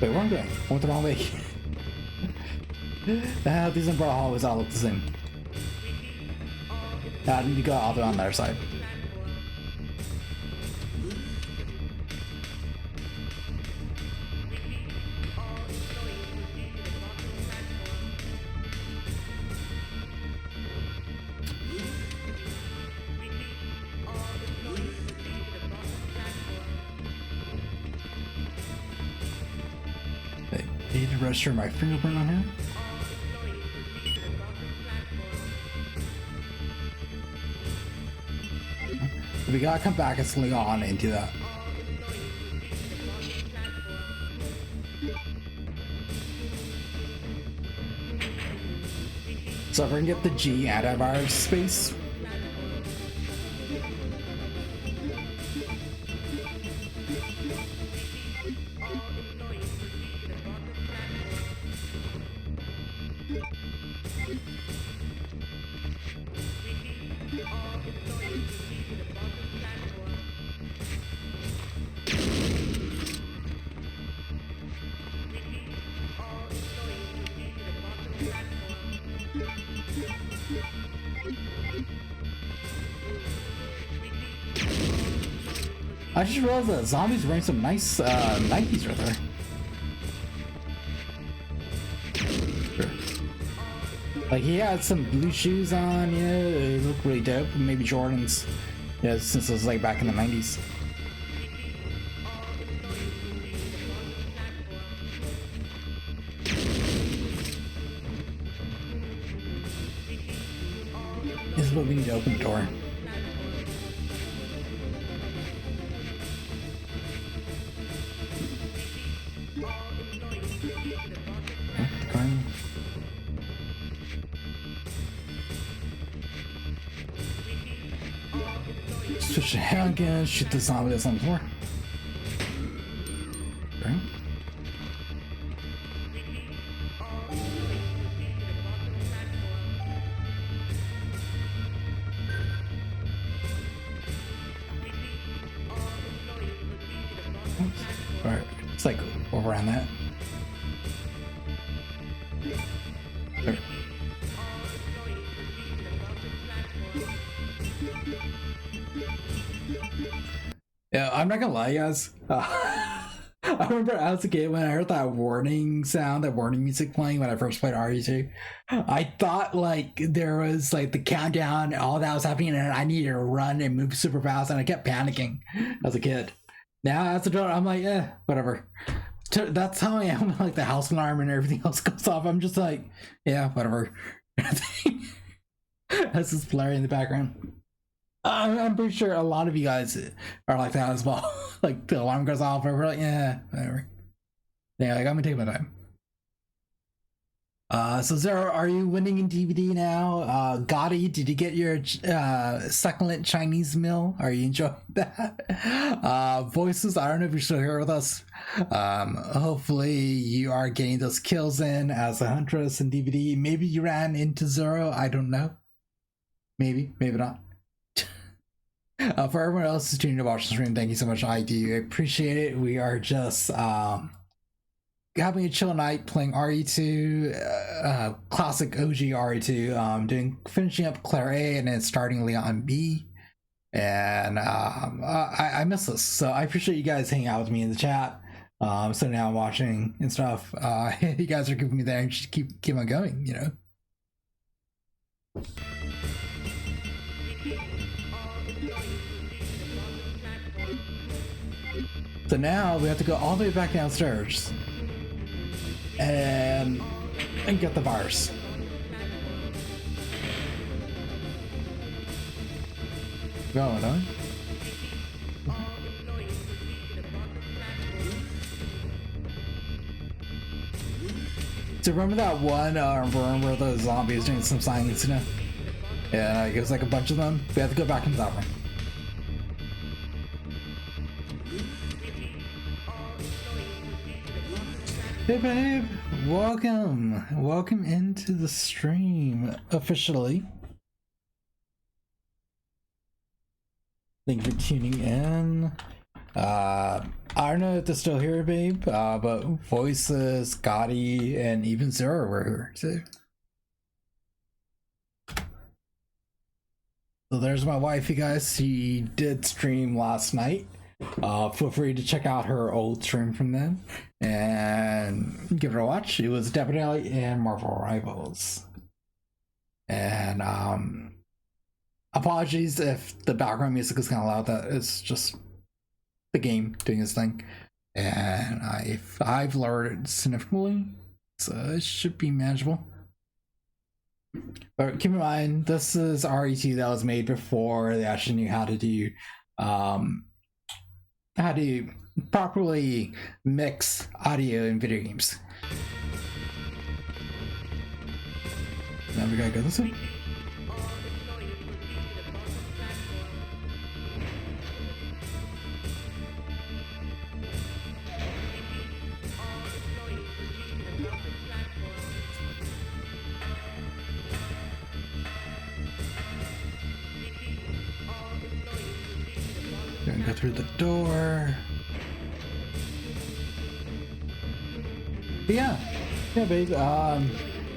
Wait, where am I going? I went the wrong way. These umbrella hallways all look the same. I need to go all the way on the other side. I need to register my fingerprint on here. We gotta come back and sling on and do that. So if we can get the G out of our space. I just realized that zombies wearing some nice Nikes right there. Sure. Like he had some blue shoes on, yeah, it looked really dope. Maybe Jordans, yeah, since it was like back in the 90s. This is what we need to open the door. Switch the handgun, shoot the zombie that's on the floor. Okay. Alright, it's like over around that. There. Yeah, I'm not gonna lie, guys. I remember as a kid when I heard that warning sound, that warning music playing when I first played RE2, I thought like there was like the countdown, all that was happening, and I needed to run and move super fast, and I kept panicking as a kid. Now as an adult, I'm like, whatever. That's how I am. Like the house alarm and everything else goes off. I'm just like, yeah, whatever. That's just blaring in the background. I'm pretty sure a lot of you guys are like that as well. Like the alarm goes off and we're like, yeah, whatever. Yeah, like I'm gonna take my time. So Zero, are you winning in DVD now? Gotti, did you get your succulent Chinese meal? Are you enjoying that? Voices, I don't know if you're still here with us. Hopefully you are getting those kills in as a huntress in DVD. Maybe you ran into Zero, I don't know. Maybe not. For everyone else who's tuning to watch the stream, thank you so much. I do appreciate it. We are just having a chill night playing RE2, classic OG RE2, finishing up Clare A and then starting Leon B. And I miss this, so I appreciate you guys hanging out with me in the chat. So now I'm watching and stuff. You guys are keeping me there and just keep on going, you know. So now we have to go all the way back downstairs and get the virus. Going on. So remember that one room where the zombie is doing some science, you know? Yeah, it was like a bunch of them. We have to go back into that one. Hey babe, welcome into the stream officially. Thank you for tuning in. I don't know if they're still here, babe, but Voices, Gotti, and even Zero were here too. So there's my wife, you guys. She did stream last night. Feel free to check out her old stream from then and give it a watch. It was definitely in Marvel Rivals. And apologies if the background music is kind of loud. That is just the game doing its thing, and I've lowered it significantly, so it should be manageable. But keep in mind, this is RE2 that was made before they actually knew how to properly mix audio in video games. Now we gotta go this way. Gonna go through the door. But yeah, babe.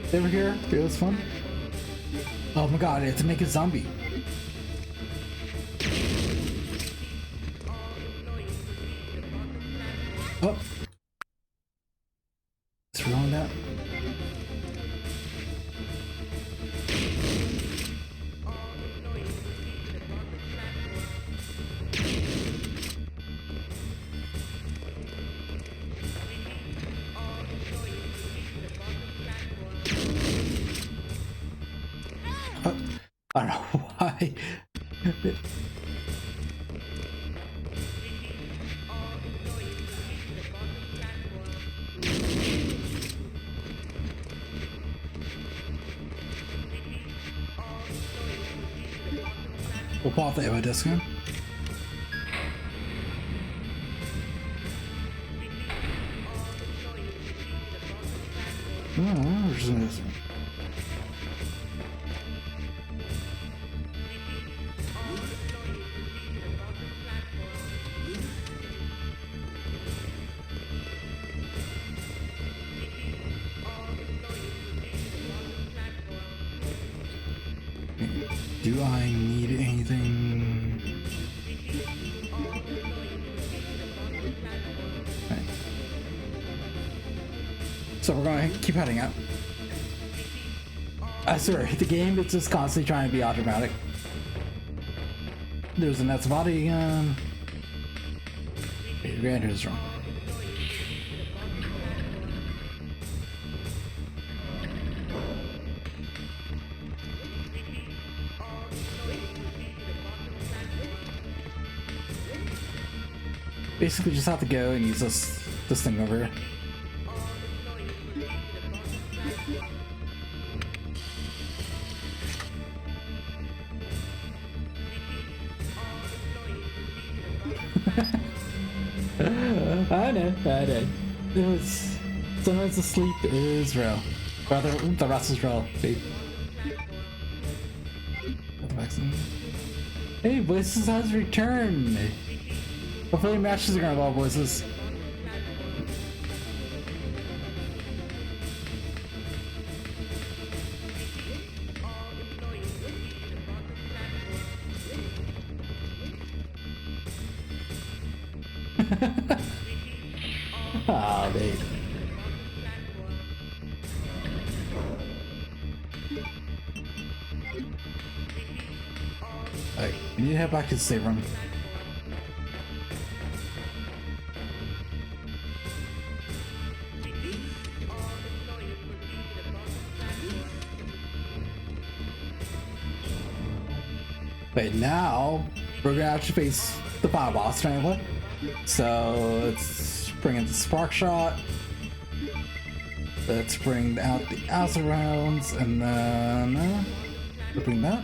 They were here. It was fun. Oh my god, I have to make a zombie. Oh, what's wrong with that? I don't know why. We'll pop the ammo disc in. Oh, where's this? Do I need anything? Okay. So we're going to keep heading up. I swear, the game is just constantly trying to be all dramatic. There's a Net's body again. Okay, we're into this room. Basically just have to go and use this thing over here. I know. It was sometimes the sleep is real. Rather, the rest is real. See? Hey, Voices has returned. Hopefully matches are gonna involve Voices. Ah, babe. Alright, we need to head back to the save room. But now we're gonna actually face the final boss finally. So let's bring in the spark shot. Let's bring out the acid rounds, and then we'll bring that.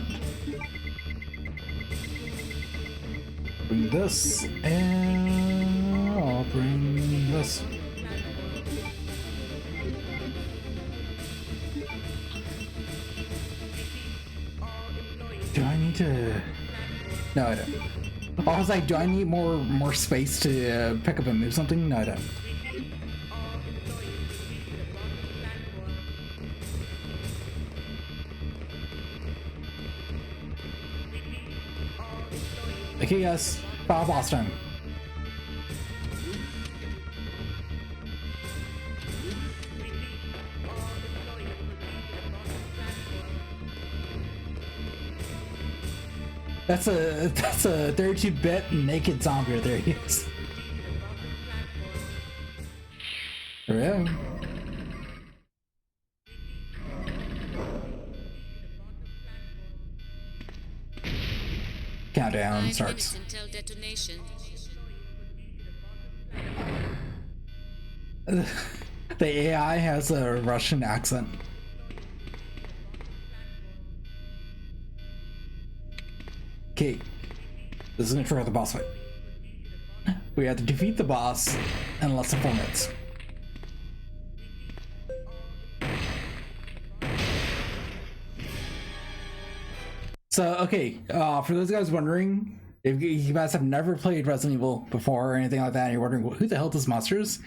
Bring this, and I'll bring this. Do I need to? No, I don't. I was like, do I need more space to pick up and move something? No, I don't. Okay, guys, final boss time. That's a 32-bit naked zombie. There he is. There we go. Countdown 5 starts. minutes until detonation. The AI has a Russian accent. Okay, this is an intro of the boss fight. We have to defeat the boss in less than 4 minutes. So, okay, for those guys wondering, if you guys have never played Resident Evil before or anything like that, and you're wondering who the hell this monster is,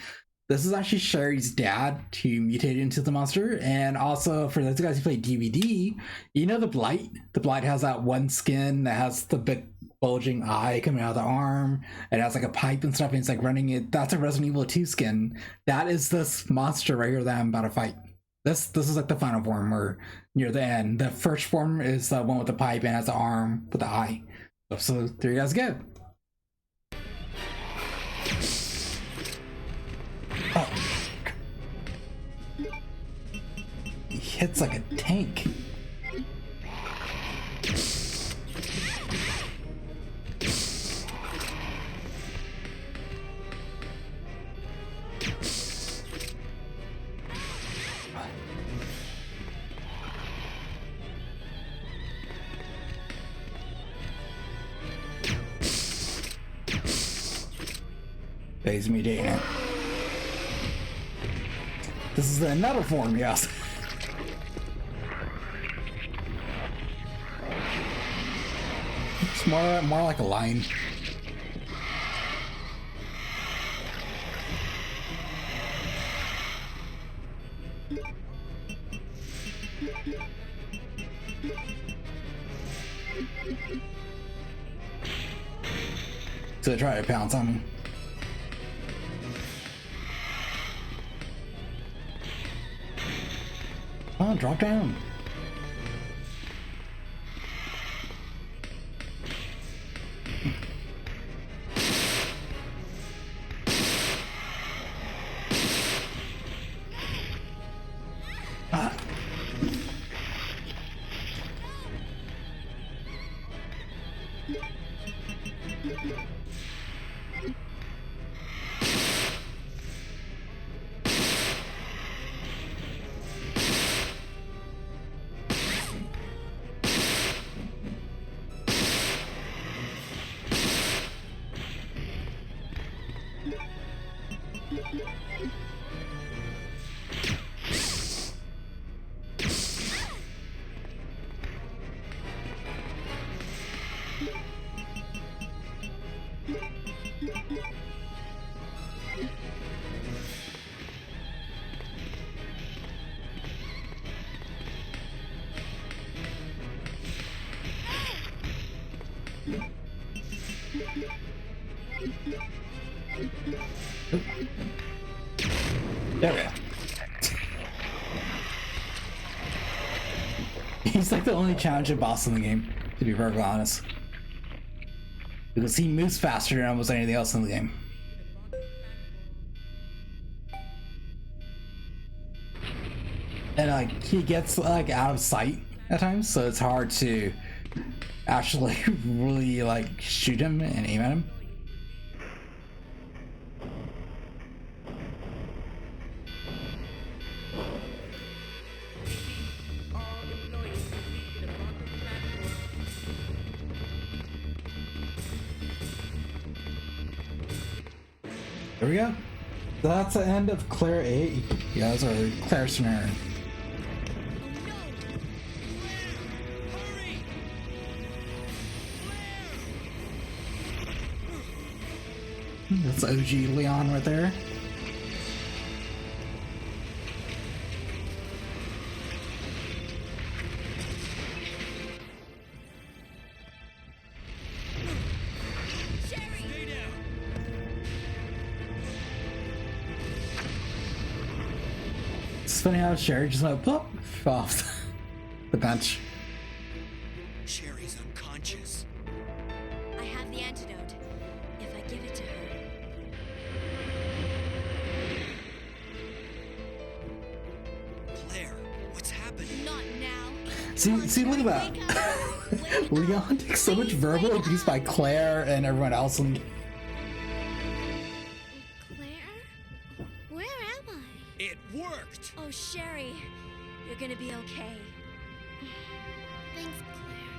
this is actually Sherry's dad who mutated into the monster. And also, for those guys who play DVD, you know the Blight? The Blight has that one skin that has the big bulging eye coming out of the arm. It has like a pipe and stuff, and it's like running it. That's a Resident Evil 2 skin. That is this monster right here that I'm about to fight. This is like the final form, or near the end. The first form is the one with the pipe and has the arm with the eye. So there you guys go. Oh. He hits like a tank. He's mutating it. This is another form, yes. It's more like a lion. So try to pounce on me. Oh, drop down. Ah. There we go. He's like the only challenging boss in the game, to be perfectly honest. Because he moves faster than almost anything else in the game. And like he gets like out of sight at times, so it's hard to actually really like shoot him and aim at him. There we go. That's the end of Clare 8. You guys are Clare scenario. That's OG Leon right there. Stay down. It's funny how Sherry just went plop off the bench. Sherry's unconscious. I have the antidote. If I give it to her. Claire, what's happening? Not now. See, look at that. Wake up. Leon takes so much verbal abuse by Claire and everyone else. And Claire? Where am I? It worked. Oh, Sherry. You're gonna be okay. Thanks, Claire.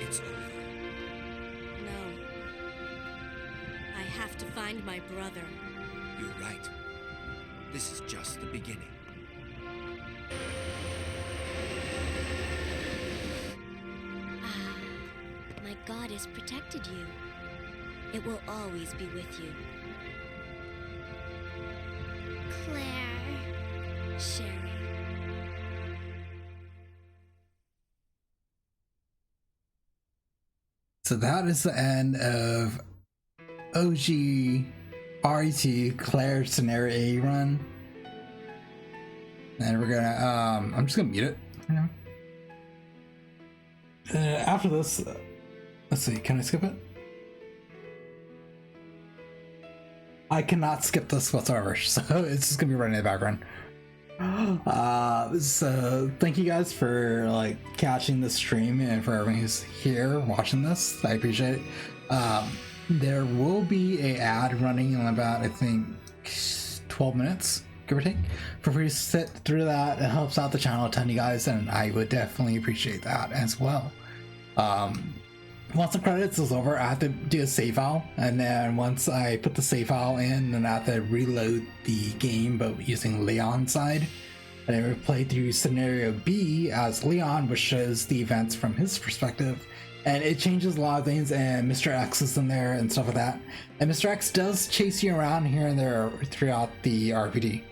It's over. No. I have to find my brother. You're right. This is just the beginning. Ah, my God has protected you. It will always be with you. Claire. Sherry. so that is the end of OG RE2 Claire Scenario A run. And we're gonna, I'm just gonna mute it. You know? After this, let's see, can I skip it? I cannot skip this whatsoever, so it's just gonna be running in the background. So thank you guys for like catching the stream and for everyone who's here watching this. I appreciate it. There will be a ad running in about, I think, 12 minutes, give or take. For free to sit through that. It helps out the channel a ton, you guys, and I would definitely appreciate that as well. Once the credits is over, I have to do a save file, and then once I put the save file in, then I have to reload the game, but using Leon's side. And I would play through scenario B as Leon, which shows the events from his perspective, and it changes a lot of things. And Mr. X is in there and stuff like that. And Mr. X does chase you around here and there throughout the RPD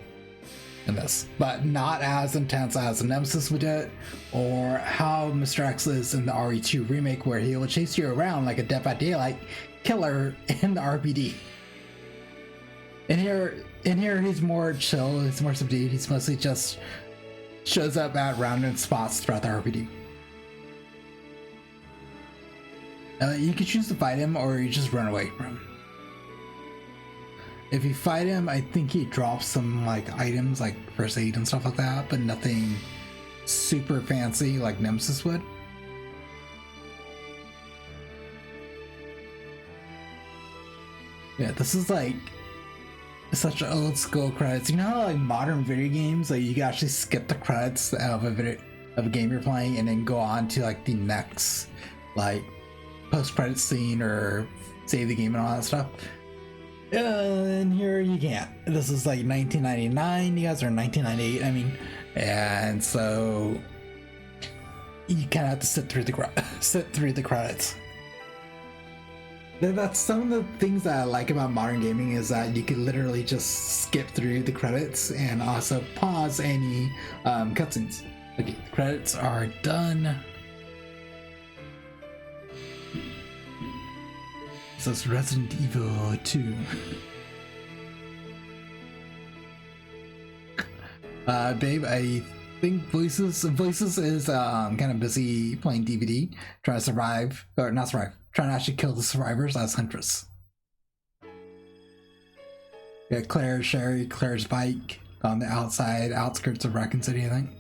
in this, but not as intense as Nemesis would do it, or how Mr. X is in the RE2 remake, where he will chase you around like a Dead by Daylight killer in the RPD. In here, he's more chill, he's more subdued, he's mostly just shows up at random spots throughout the RPD. You can choose to fight him, or you just run away from him. If you fight him, I think he drops some like items like first aid and stuff like that, but nothing super fancy like Nemesis would. Yeah, this is like such old school credits. You know how like modern video games, like you can actually skip the credits of a game you're playing and then go on to like the next like post-credit scene or save the game and all that stuff. And here you can't. This is like 1999. You guys are 1998. I mean, and so you kind of have to sit through the credits. That's some of the things that I like about modern gaming, is that you can literally just skip through the credits and also pause any cutscenes. Okay, the credits are done. So it's Resident Evil 2. Babe, I think Voices is kind of busy playing DVD, trying to survive, or not survive, trying to actually kill the survivors as Huntress. Yeah, Claire, Sherry, Claire's bike on the outskirts of Raccoon City, I think.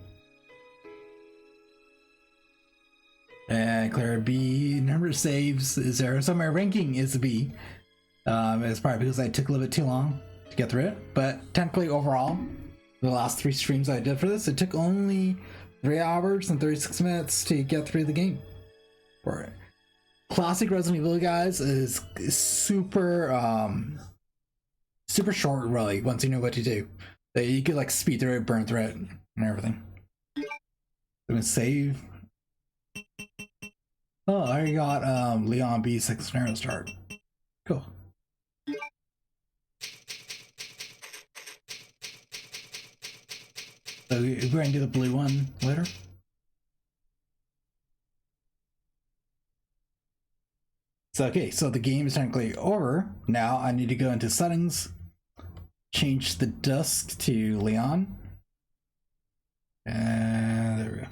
And Claire B, number of saves is 0, so my ranking is a B. It's probably because I took a little bit too long to get through it, but technically overall, the last 3 streams I did for this, it took only 3 hours and 36 minutes to get through the game for it. Classic Resident Evil, guys, is super super short, really, once you know what to do. You could like speed through it, burn through it, and everything. I'm gonna save. Oh, I already got Leon B6 scenario start. Cool. So we're going to do the blue one later. So okay, so the game is technically over. Now I need to go into settings, change the dusk to Leon. And there we go.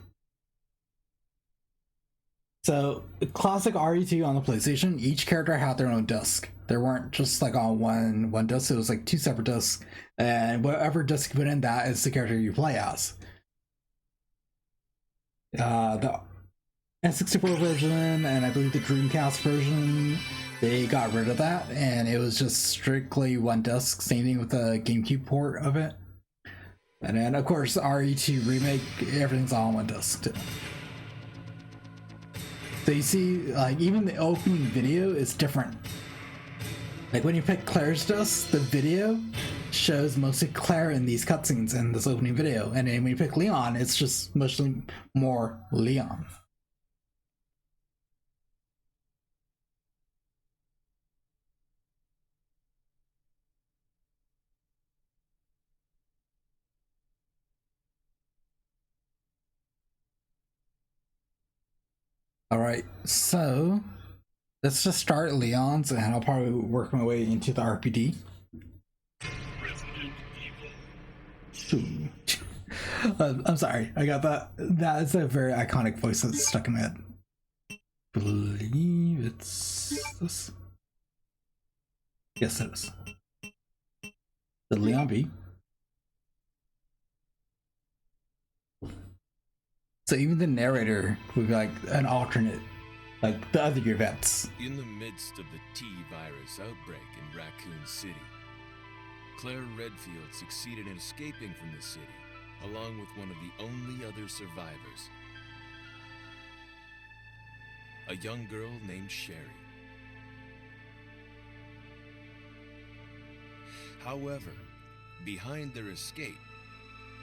So classic RE2 on the PlayStation, each character had their own disc. They weren't just like on one disc, it was like two separate discs, and whatever disc you put in, that is the character you play as. The N64 version and I believe the Dreamcast version, they got rid of that, and it was just strictly one disc. Same thing with the GameCube port of it. And then of course the RE2 remake, everything's all on one disc too. So you see, like, even the opening video is different. Like when you pick Claire's disc, the video shows mostly Claire in these cutscenes in this opening video, and then when you pick Leon, it's just mostly more Leon. Alright, so let's just start Leon's, and I'll probably work my way into the RPD. I'm sorry, I got that. That is a very iconic voice that's stuck in my head. Believe it's this. Yes, it is. The Leon B. So even the narrator would be like an alternate, like the other events. In the midst of the T-virus outbreak in Raccoon City, Claire Redfield succeeded in escaping from the city, along with one of the only other survivors, a young girl named Sherry. However, behind their escape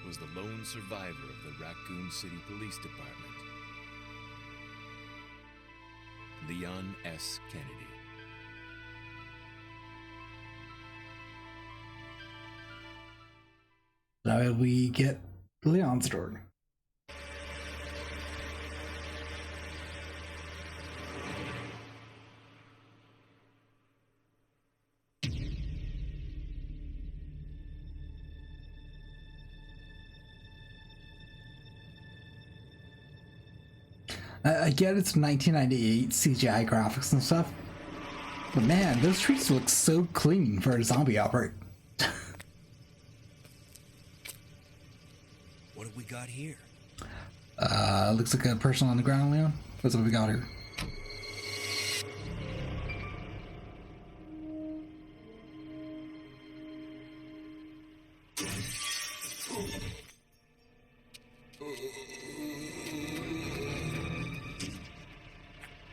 was the lone survivor of the Raccoon City Police Department, Leon S. Kennedy. Now we get Leon's story. I get it's 1998 CGI graphics and stuff, but man, those streets look so clean for a zombie outbreak. What have we got here? Looks like a person on the ground, Leon. That's what we got here.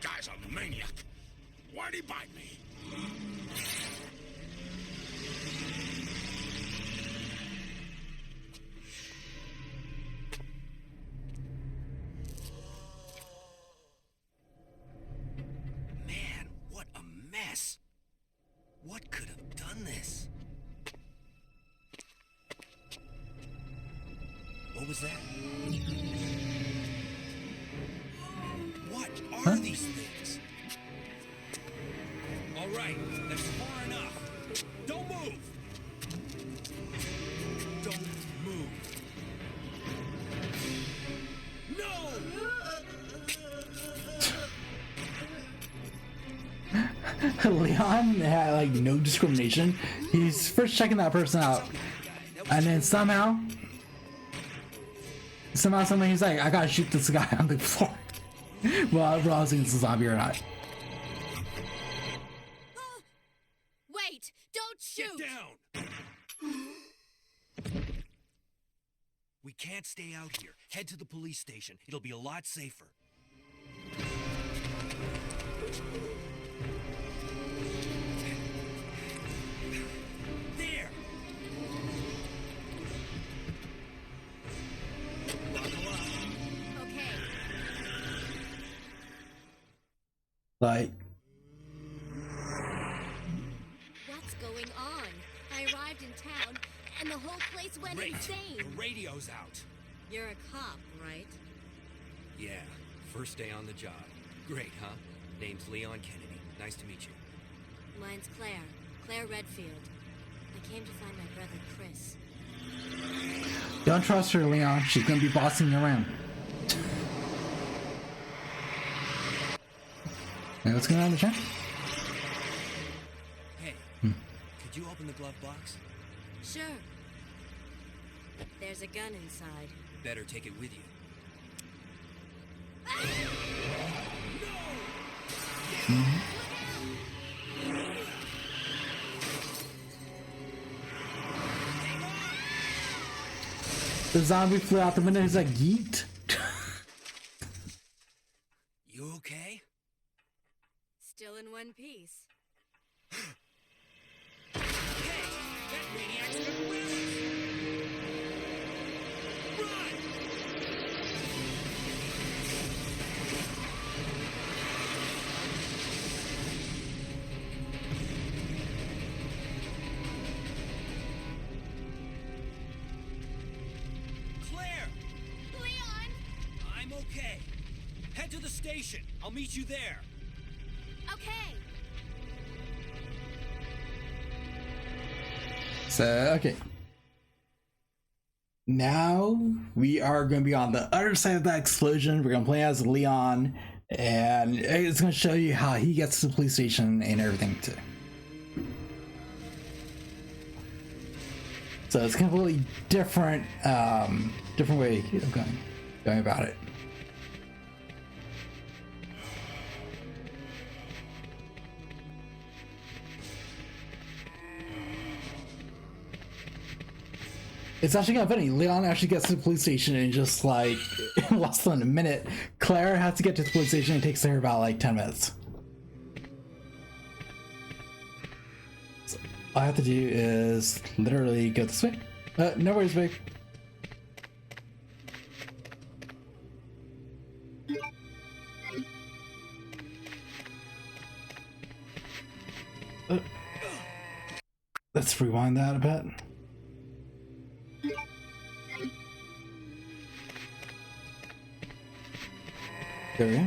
Guy's a maniac. Why'd he bite me? Man, what a mess. What could have done this? What was that? What are these things? All right, that's far enough. Don't move. Don't move. No! Leon had like no discrimination. He's first checking that person out, and then somehow he's like, I gotta shoot this guy on the floor. Well, realizing it's a zombie or not. Wait! Don't shoot! Get down! We can't stay out here. Head to the police station. It'll be a lot safer. There! Buckle up. Okay. Like, What's going on? I arrived in town, and the whole place went Great. insane. The radio's out. You're a cop, right? Yeah, first day on the job. Great, huh? Name's Leon Kennedy. Nice to meet you. Mine's Claire. Clare Redfield. I came to find my brother, Chris. don't trust her, Leon. She's gonna be bossing you around. Hey, what's going on in the chat? Hey, could you open the glove box? Sure. There's a gun inside. Better take it with you. The zombie flew out the window. He's like, yeet. You okay? Still in one piece. Hey, that maniac's gonna win us! Run! Claire! Leon! I'm okay. Head to the station. I'll meet you there. Okay. So, okay. Now we are going to be on the other side of that explosion. We're going to play as Leon, and it's going to show you how he gets to the police station and everything too. So it's a completely different, different way of going about it. It's actually kind of funny. Leon actually gets to the police station in just like less than a minute. Claire has to get to the police station. It takes her about like 10 minutes. So all I have to do is literally go this way. No worries, babe. Let's rewind that a bit. There we go.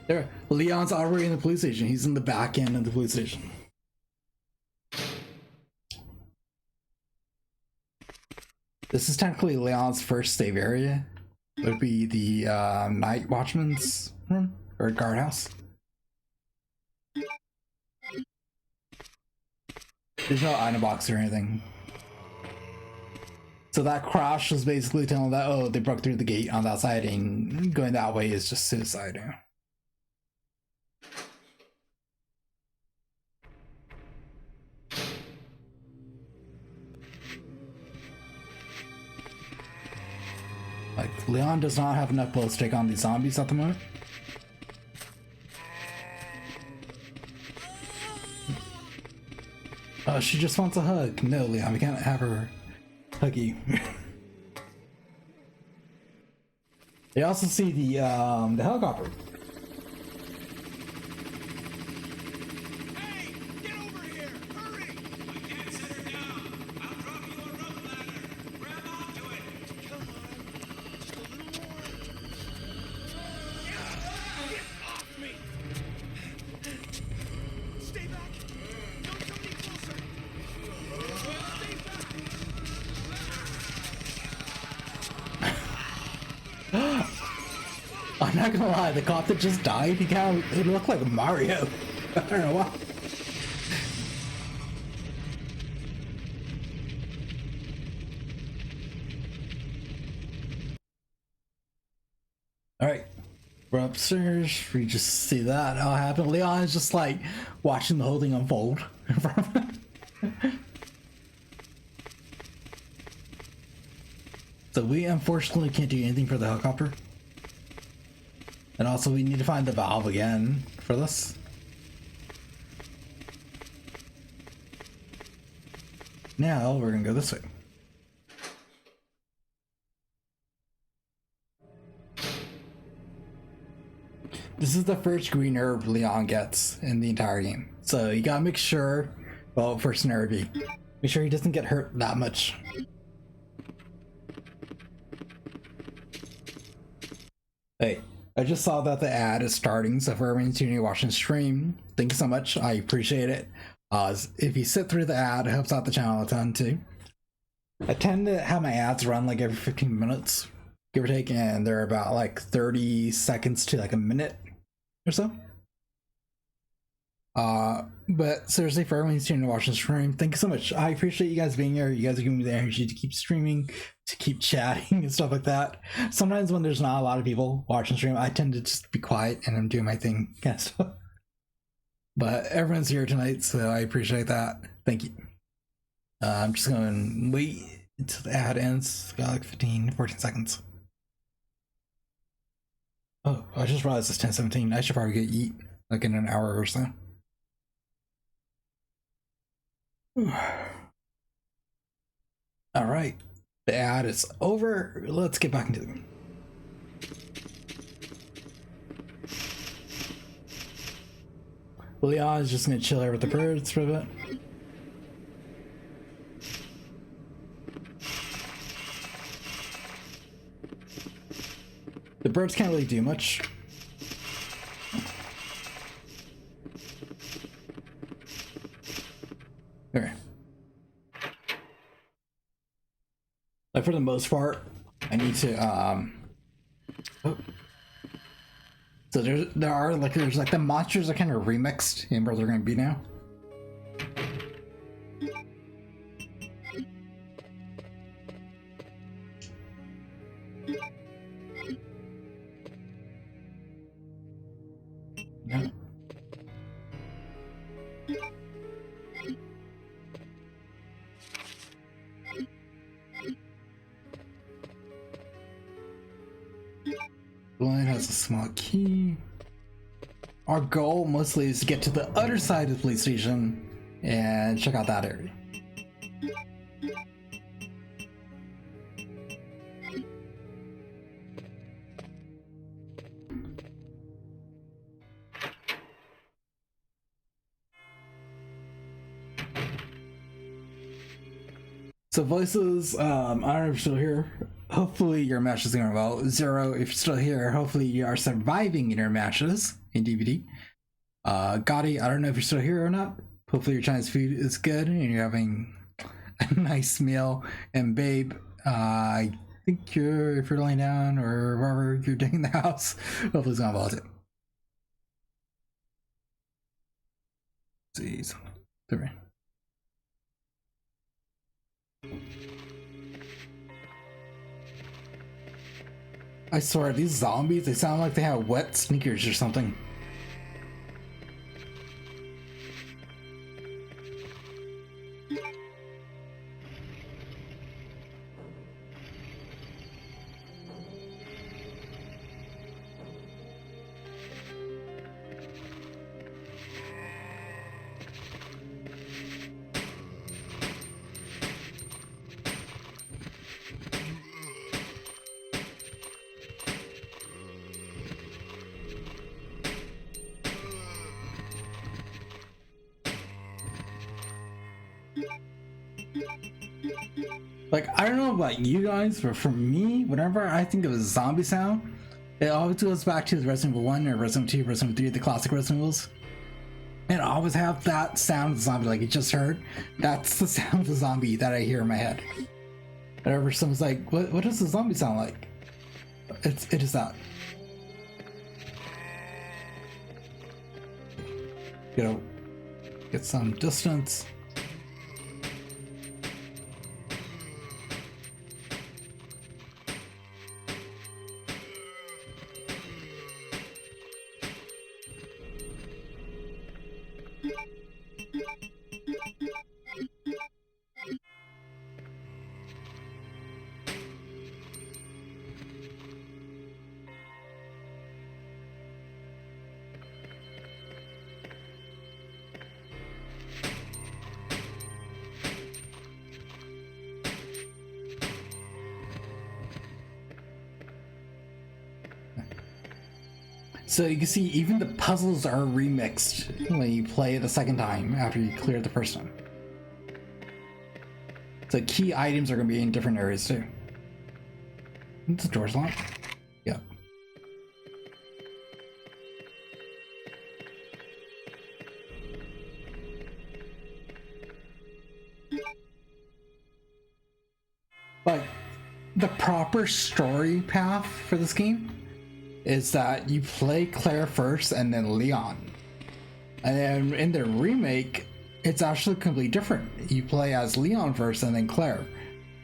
There, Leon's already in the police station. He's in the back end of the police station. This is technically Leon's first save area. It would be the night watchman's room or guardhouse. There's no item box or anything. So that crash was basically telling that, oh, they broke through the gate on that side, and going that way is just suicide now. Like, Leon does not have enough bullets to take on these zombies at the moment. Oh, she just wants a hug. No, Leon, we can't have her hug you. They also see the helicopter. Hey, get over here! Hurry! I can't set her down. I'll drop you a rope ladder. Grab onto it. Come on, just a little more. Get off me! Stay back! Don't come any closer! Stay back! I'm not gonna lie, the cop that just died, it looked like Mario. I don't know why. Alright, we're upstairs. We just see that all happen. Leon is just like watching the whole thing unfold in front of him. So we unfortunately can't do anything for the helicopter. And also we need to find the valve again for this. Now we're gonna go this way. this is the first green herb Leon gets in the entire game. So you gotta make sure, well, first nervy, make sure he doesn't get hurt that much. Hey, I just saw that the ad is starting, so for everyone tuning in watching the stream, thank you so much. I appreciate it. If you sit through the ad, it helps out the channel a ton too. I tend to have my ads run like every 15 minutes, give or take, and they're about like 30 seconds to like a minute or so. But seriously, for everyone who's tuning in watching the stream, thank you so much. I appreciate you guys being here. You guys are giving me the energy to keep streaming, to keep chatting and stuff like that. Sometimes when there's not a lot of people watching the stream, I tend to just be quiet and I'm doing my thing kind of stuff. But everyone's here tonight, so I appreciate that. Thank you. I'm just going to wait until the ad ends. Got like 14 seconds. Oh, I just realized it's 10:17. I should probably get eat like in an hour or so. All right, the ad is over. Let's get back into the game. Leon is just gonna chill here with the birds for a bit. The birds can't really do much. Okay. Like for the most part, I need to oh. So there's like the monsters are kind of remixed in where they're gonna be now. Yeah. Blind has a small key. Our goal mostly is to get to the other side of the police station and check out that area. So voices, I don't know if you're still here. Hopefully your match is going well. Zero, if you're still here, hopefully you are surviving in your matches in DVD. Gotti, I don't know if you're still here or not. Hopefully your Chinese food is good and you're having a nice meal. And Babe, I think if you're laying down or wherever you're doing in the house, hopefully it's going well too. Let's see, three. I swear, these zombies, they sound like they have wet sneakers or something. Like, I don't know about you guys, but for me, whenever I think of a zombie sound, it always goes back to the Resident Evil 1 or Resident Evil 2, Resident Evil 3, the classic Resident Evils. And I always have that sound of the zombie, like you just heard. That's the sound of the zombie that I hear in my head. Whenever someone's like, what does the zombie sound like? It is that. You know, get some distance. So you can see even the puzzles are remixed when you play it a second time after you clear the first one. So key items are going to be in different areas too. The door's locked. Yep. But the proper story path for this game is that you play Claire first and then Leon. And then in the remake, it's actually completely different. You play as Leon first and then Claire,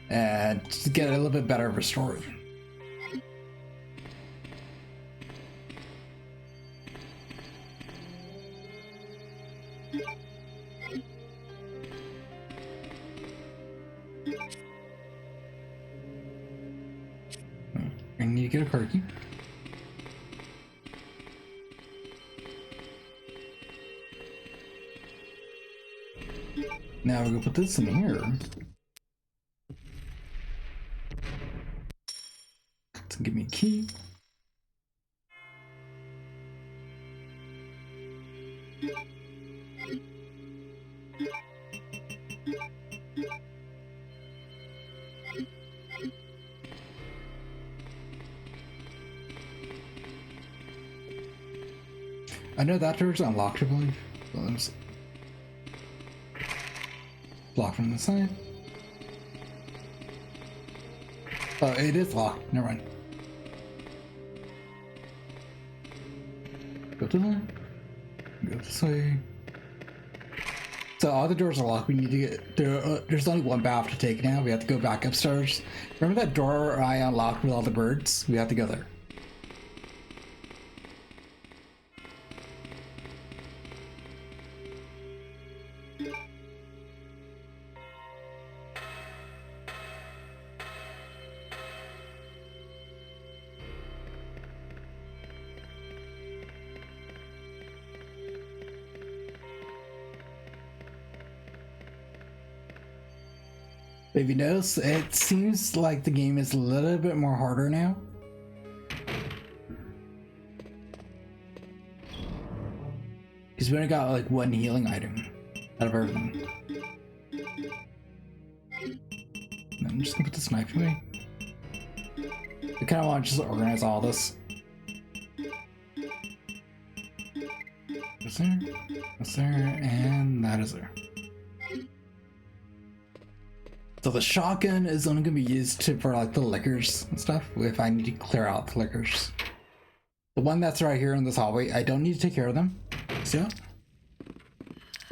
and to get a little bit better of a story. I need to get a car key. Now we're gonna put this in here. So give me a key. I know that door's unlocked, I believe. So let me see. Locked from the side. Oh, it is locked. Never mind. Go to the. Go this way. So all the doors are locked. We need to get there. There's only one path to take now. We have to go back upstairs. Remember that door I unlocked with all the birds? We have to go there. If you notice, it seems like the game is a little bit more harder now. Because we only got like one healing item out of everything. I'm just gonna put this knife away. I kind of want to just organize all this. That's there, and that is there. So the shotgun is only going to be used for like the liquors and stuff if I need to clear out the liquors. The one that's right here in this hallway, I don't need to take care of them. So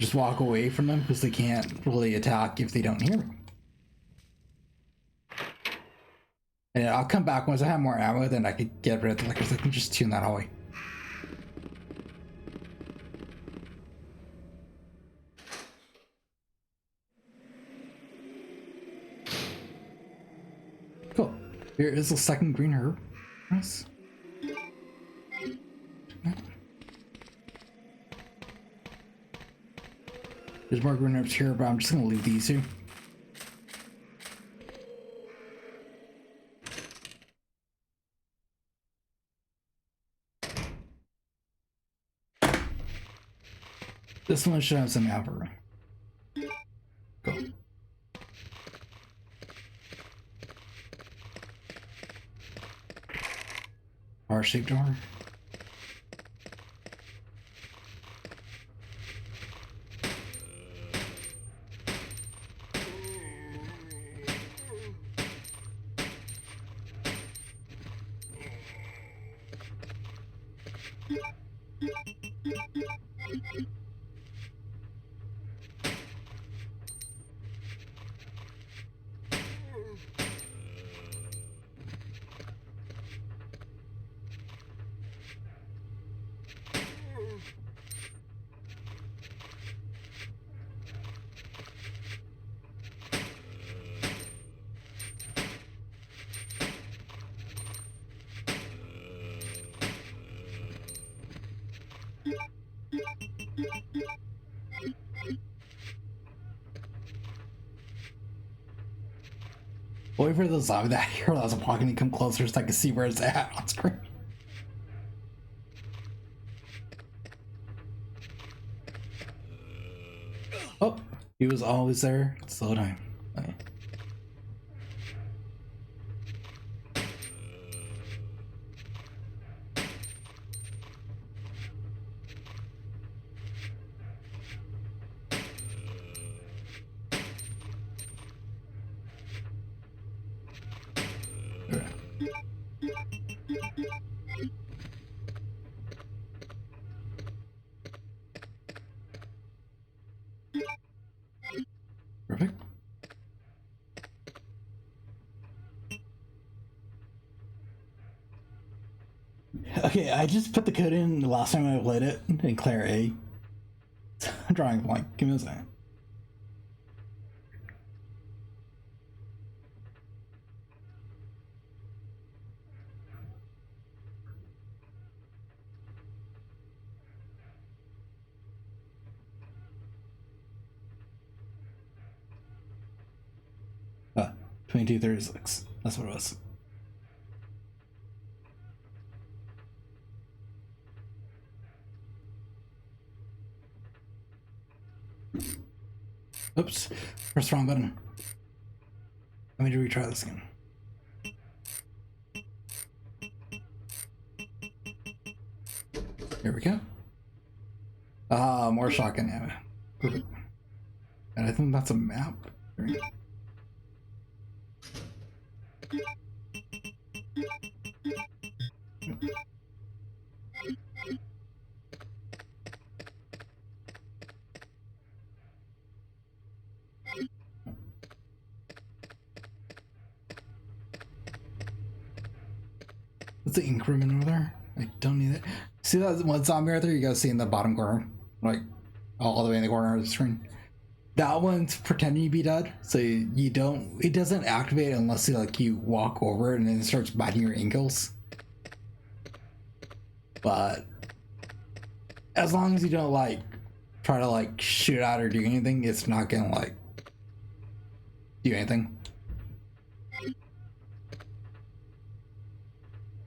just walk away from them because they can't really attack if they don't hear me. And I'll come back once I have more ammo, then I could get rid of the liquors. I can just tune that hallway. Cool. Here is the second green herb. Nice. There's more green herbs here, but I'm just gonna leave these here. This one should have some amber. Go. R-shaped door. Wait for the zombie that here as I'm walking to come closer so I can see where it's at on screen. He was always there. Slow time. Okay. Perfect. Okay, I just put the code in the last time I played it in Clare A. I'm drawing a blank. Give me a second. Ah, 2236. That's what it was. Oops. Press the wrong button. Let me retry this again. Here we go. More shotgun ammo. Perfect. And I think that's a map. Right? What's the increment over there? I don't need it. See that one zombie right there? You guys see in the bottom corner? Like, all the way in the corner of the screen. That one's pretending to be dead, so you don't. It doesn't activate unless you walk over it and then it starts biting your ankles. But as long as you don't try to shoot out or do anything, it's not gonna do anything.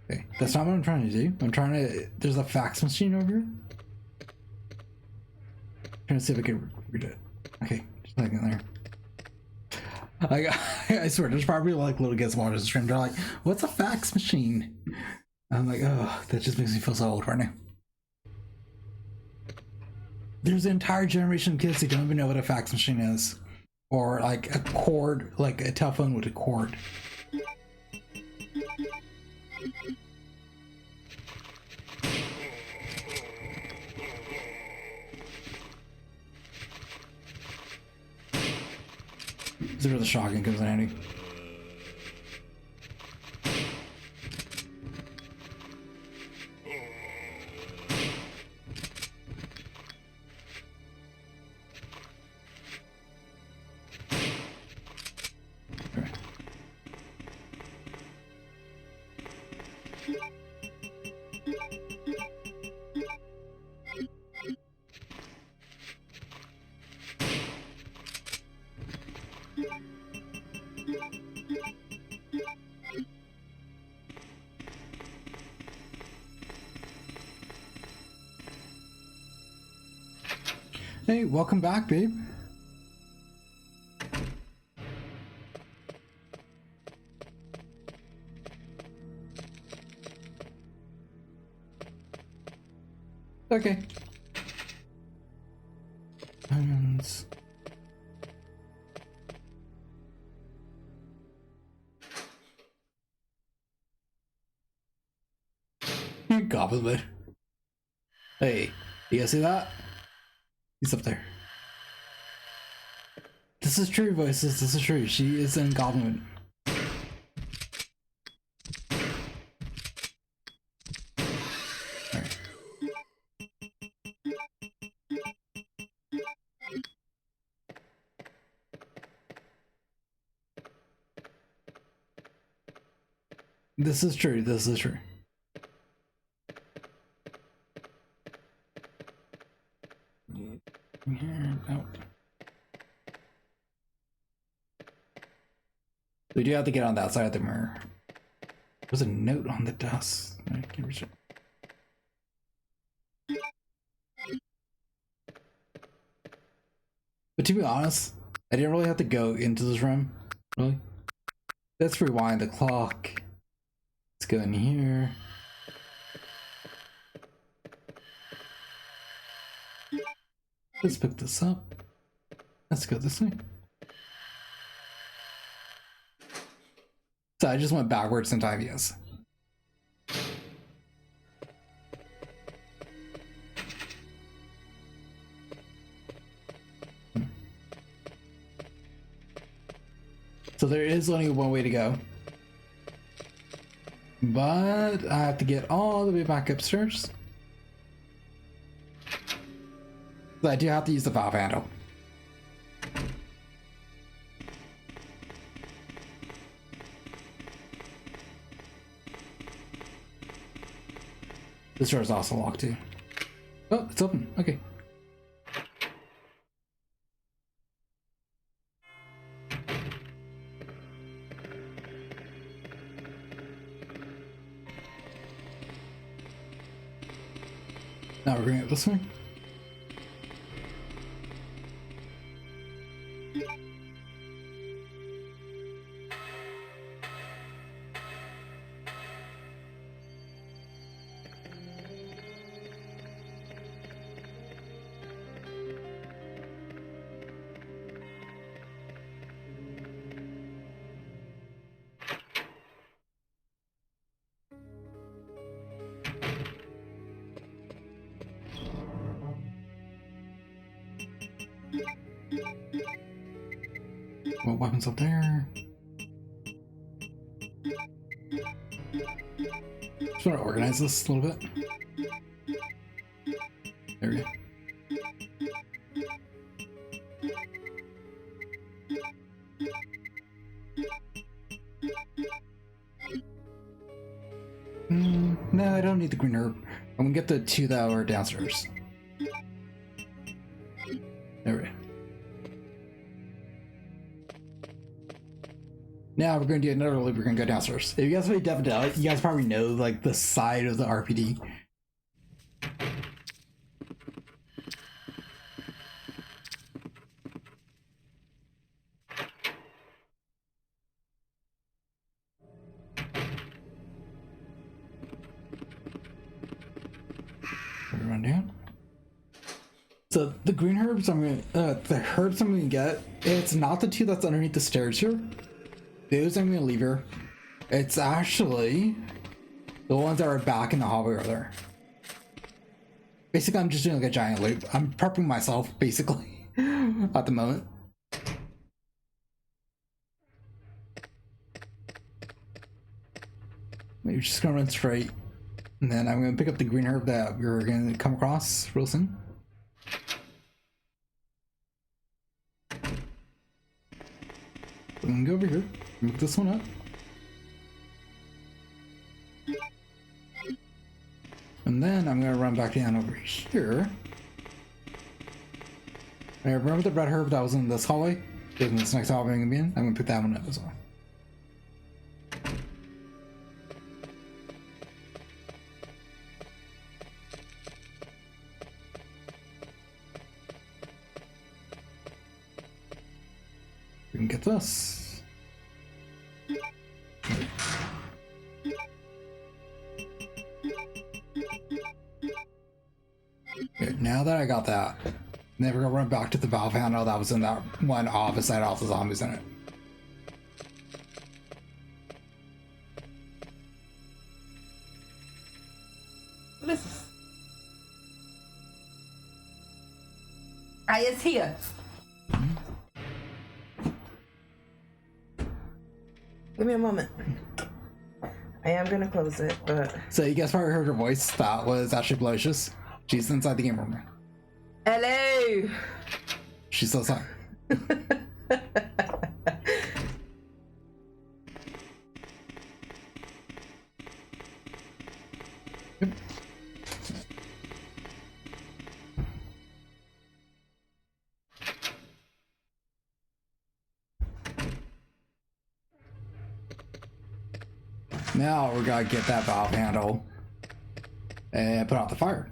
Okay, that's not what I'm trying to do. I'm trying to. There's a fax machine over here. Trying to see if I can read it. Okay, just like in there. I swear, there's probably little kids watching the stream. They're like, "What's a fax machine?" I'm like, "Oh, that just makes me feel so old right now." There's an entire generation of kids who don't even know what a fax machine is, or a cord, like a telephone with a cord. This is where the shotgun comes in handy. Hey, welcome back, babe. Okay. Diamonds. Goblin bed. Hey, you guys see that? He's up there. This is true, voices. This is true. She is in Goblin. Right. This is true. This is true. Nope. We do have to get on that side of the mirror. There's a note on the desk. I can reach it. But to be honest, I didn't really have to go into this room. Really. Let's rewind the clock. Let's go in here. Let's pick this up. Let's go this way. So I just went backwards in time, yes. So there is only one way to go. But I have to get all the way back upstairs. So I do have to use the valve handle. This door is also locked too. Oh, it's open. Okay. Now we're going up this way. What weapons up there? Just want to organize this a little bit. There we go. No, I don't need the green herb. I'm gonna get the two that are downstairs. There we go. Now we're gonna do another loop. We're gonna go downstairs. If you guys play Dead by you guys probably know like the side of the RPD. Run down. So the green herbs the herbs I'm gonna get, it's not the two that's underneath the stairs here. Those I'm gonna leave here. It's actually the ones that are back in the hallway over there. Basically, I'm just doing like a giant loop. I'm prepping myself basically at the moment. Maybe just gonna run straight. And then I'm gonna pick up the green herb that we're gonna come across real soon. I'm gonna go over here, move this one up. And then I'm gonna run back down over here. I remember the red herb that was in this hallway? In this next hallway I'm gonna be in? I'm gonna pick that one up as well. We can get this. Okay, now that I got that, then we're gonna run back to the valve handle that was in that one office that had all the zombies in it. What is this? It's here. Give me a moment. I am gonna close it, but... So you guys probably heard her voice. That was actually Blocious. She's inside the game room. Hello! She's still inside. Now we're gonna get that valve handle and put out the fire.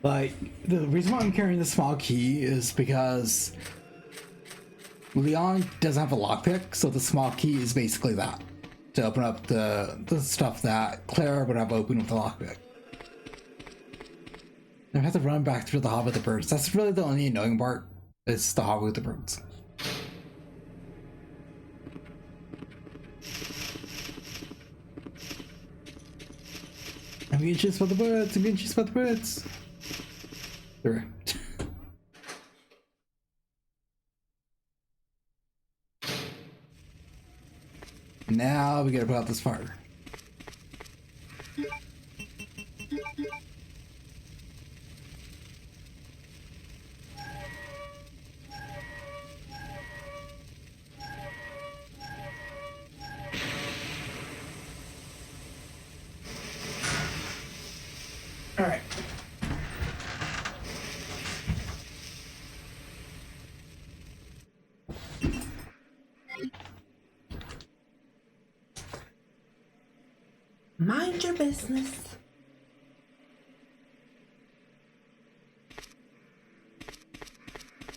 Like, the reason why I'm carrying the small key is because Leon doesn't have a lockpick, so the small key is basically that. To open up the stuff that Claire would have opened with the lockpick. I have to run back through the hall with the birds. That's really the only annoying part, is the hall with the birds. I'm being chased by the birds, I'm being chased by the birds. There. Now we gotta put out this fire. All right. Mind your business.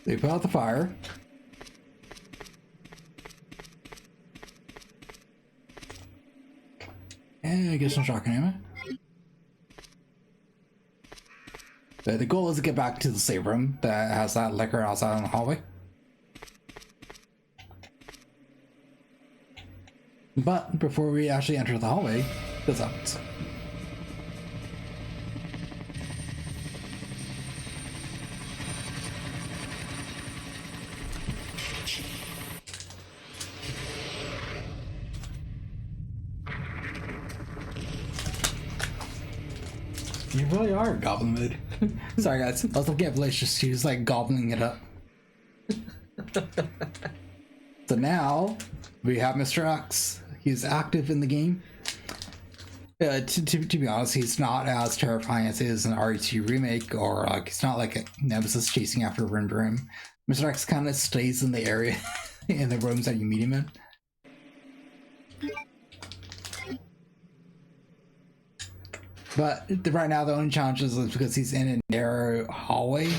They put out the fire. And I get some shotgun ammo. The goal is to get back to the safe room that has that liquor outside in the hallway. But before we actually enter the hallway, this happens. You really are goblin mood. Sorry guys, I was looking at Blaze, she was like gobbling it up. So now we have Mr. X. He's active in the game. To be honest, he's not as terrifying as he is in RE2 remake, or like it's not like a Nemesis chasing after Rim Brim. Mr. X kind of stays in the area in the rooms that you meet him in. But right now the only challenge is because he's in a narrow hallway,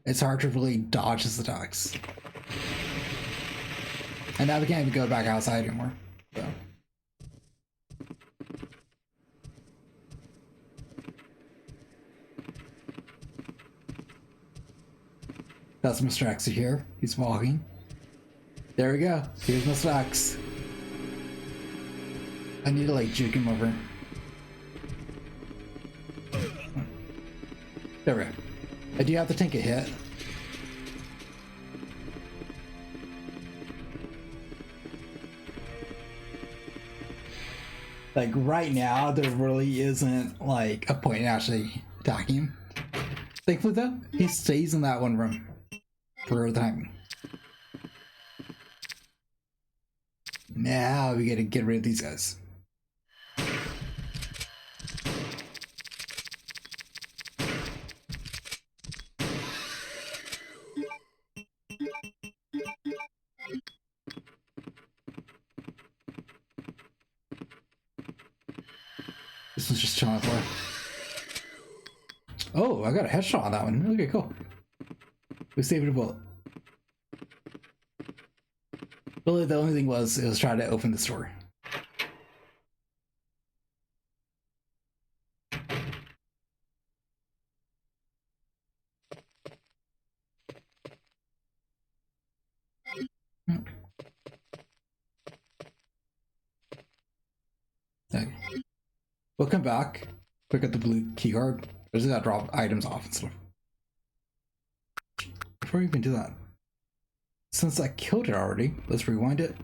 it's hard to really dodge his attacks. And now we can't even go back outside anymore. So. That's Mr. X here. He's walking. There we go. Here's Mr. X. I need to like juke him over. There we go. I do have to take a hit. Like right now, there really isn't like a point in actually attacking him. Thankfully though, he stays in that one room for the time. Now we gotta get rid of these guys. This one's just chilling for. Oh, I got a headshot on that one. Okay, cool. We saved a bullet. Really, the only thing was it was trying to open the door. Okay. We'll come back, pick up the blue key card. I just gotta drop items off and stuff. Before we even do that, since I killed it already, let's rewind it.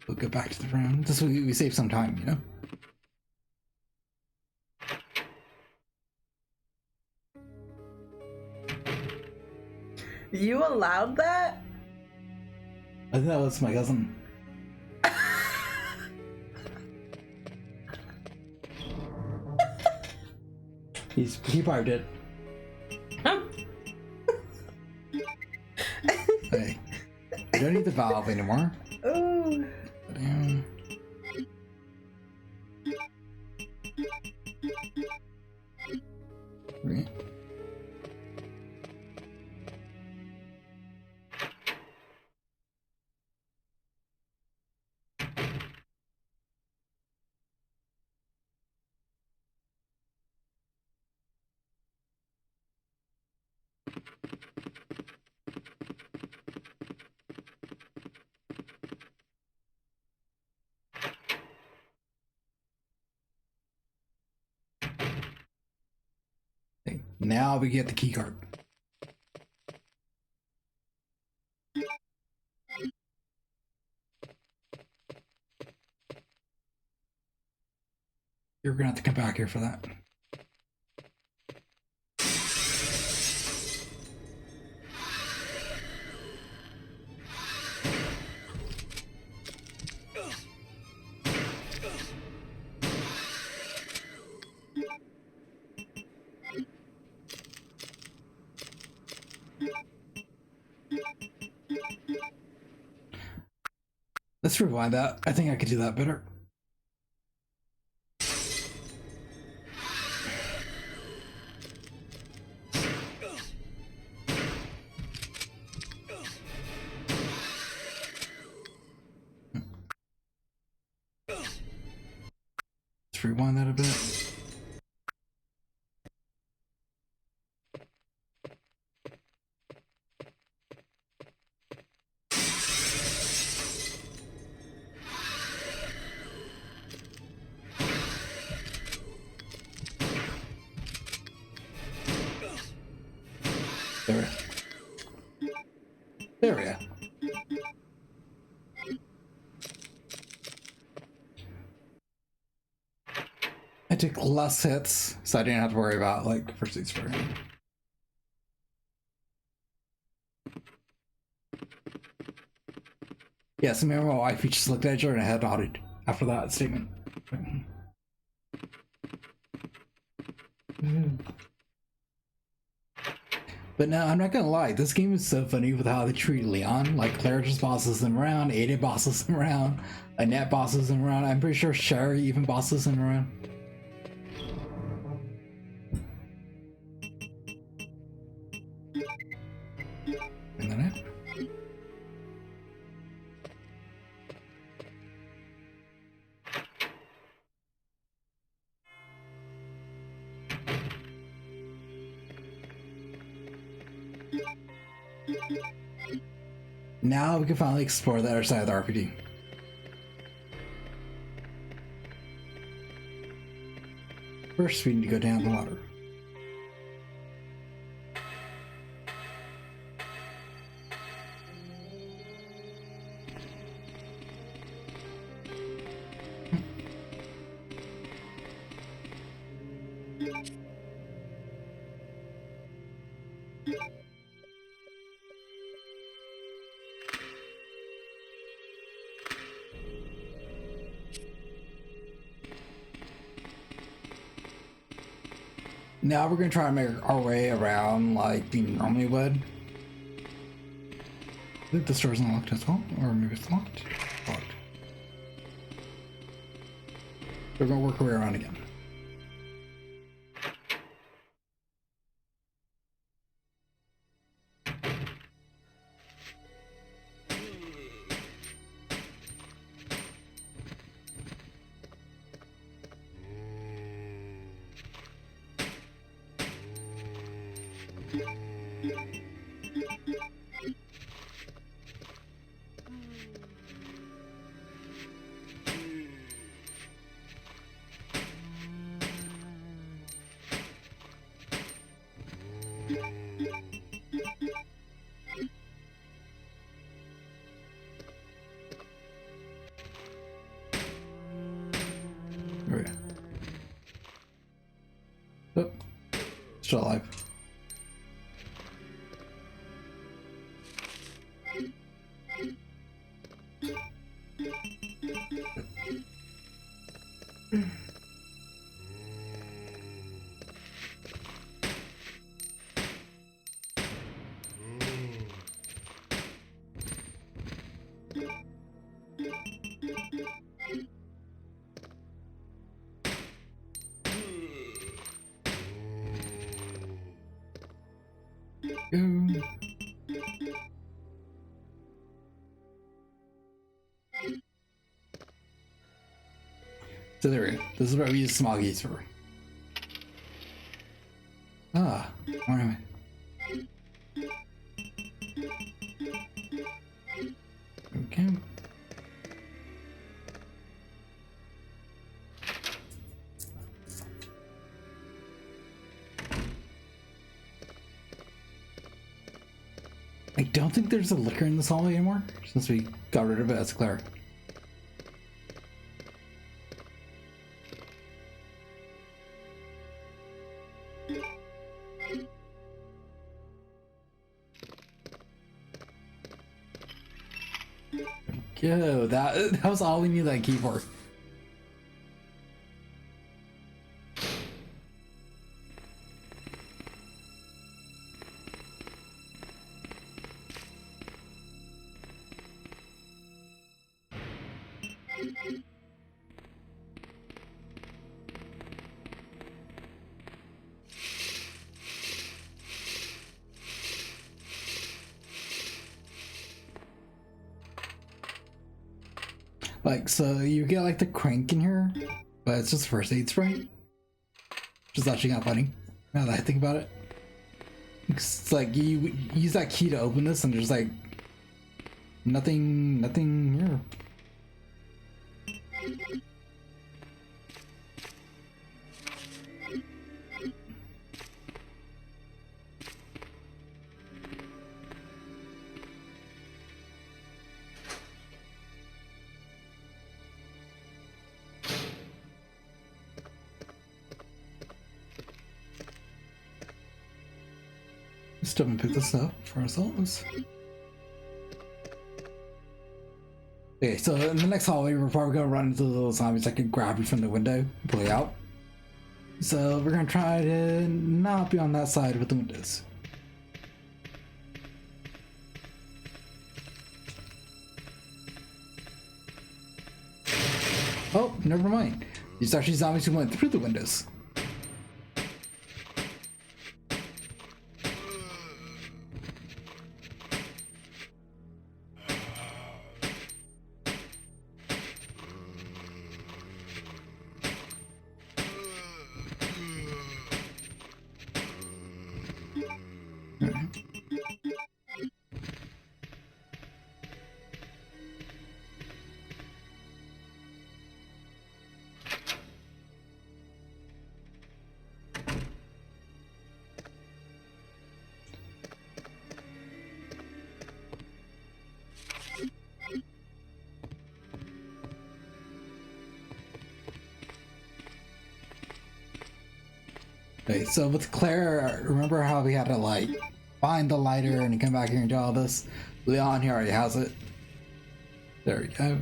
We'll go back to the room. This way we save some time, you know? You allowed that? I think that was my cousin. He probably did. Hey, we don't need the valve anymore. Ooh. Damn. Right. Now we get the key card. You're gonna have to come back here for that. Let's rewind that. I think I could do that better. Let's rewind that a bit. There we go. I took less hits, so I didn't have to worry about like first aid spray. Yes, I remember my wife, we just looked at each other and I had nodded after that statement. But no, I'm not gonna lie, this game is so funny with how they treat Leon. Like, Claire just bosses him around, Ada bosses him around, Annette bosses him around, I'm pretty sure Sherry even bosses him around. And then it. Now we can finally explore the other side of the RPD. First, we need to go down the ladder. Now we're gonna try to make our way around like we normally would. I think this door's unlocked as well, or maybe it's locked. Locked. We're gonna work our way around again. Okay. Oh, still alive. Go. So there we go. This is what we use Smoggies for. Ah, where am I? Okay. I don't think there's a liquor in this hallway anymore since we got rid of it as Claire. Yo, that was all we need that key for. Like, so you get like the crank in here, but it's just first aid spray. Just actually kind of funny now that I think about it. It's like you use that key to open this, and there's like nothing here. Still haven't picked this up for ourselves. Okay, so in the next hallway, we're probably gonna run into the little zombies that can grab you from the window and pull you out. So we're gonna try to not be on that side with the windows. Oh, never mind. These are actually zombies who went through the windows. Okay, so with Claire, remember how we had to like find the lighter and come back here and do all this? Leon here already has it. There we go.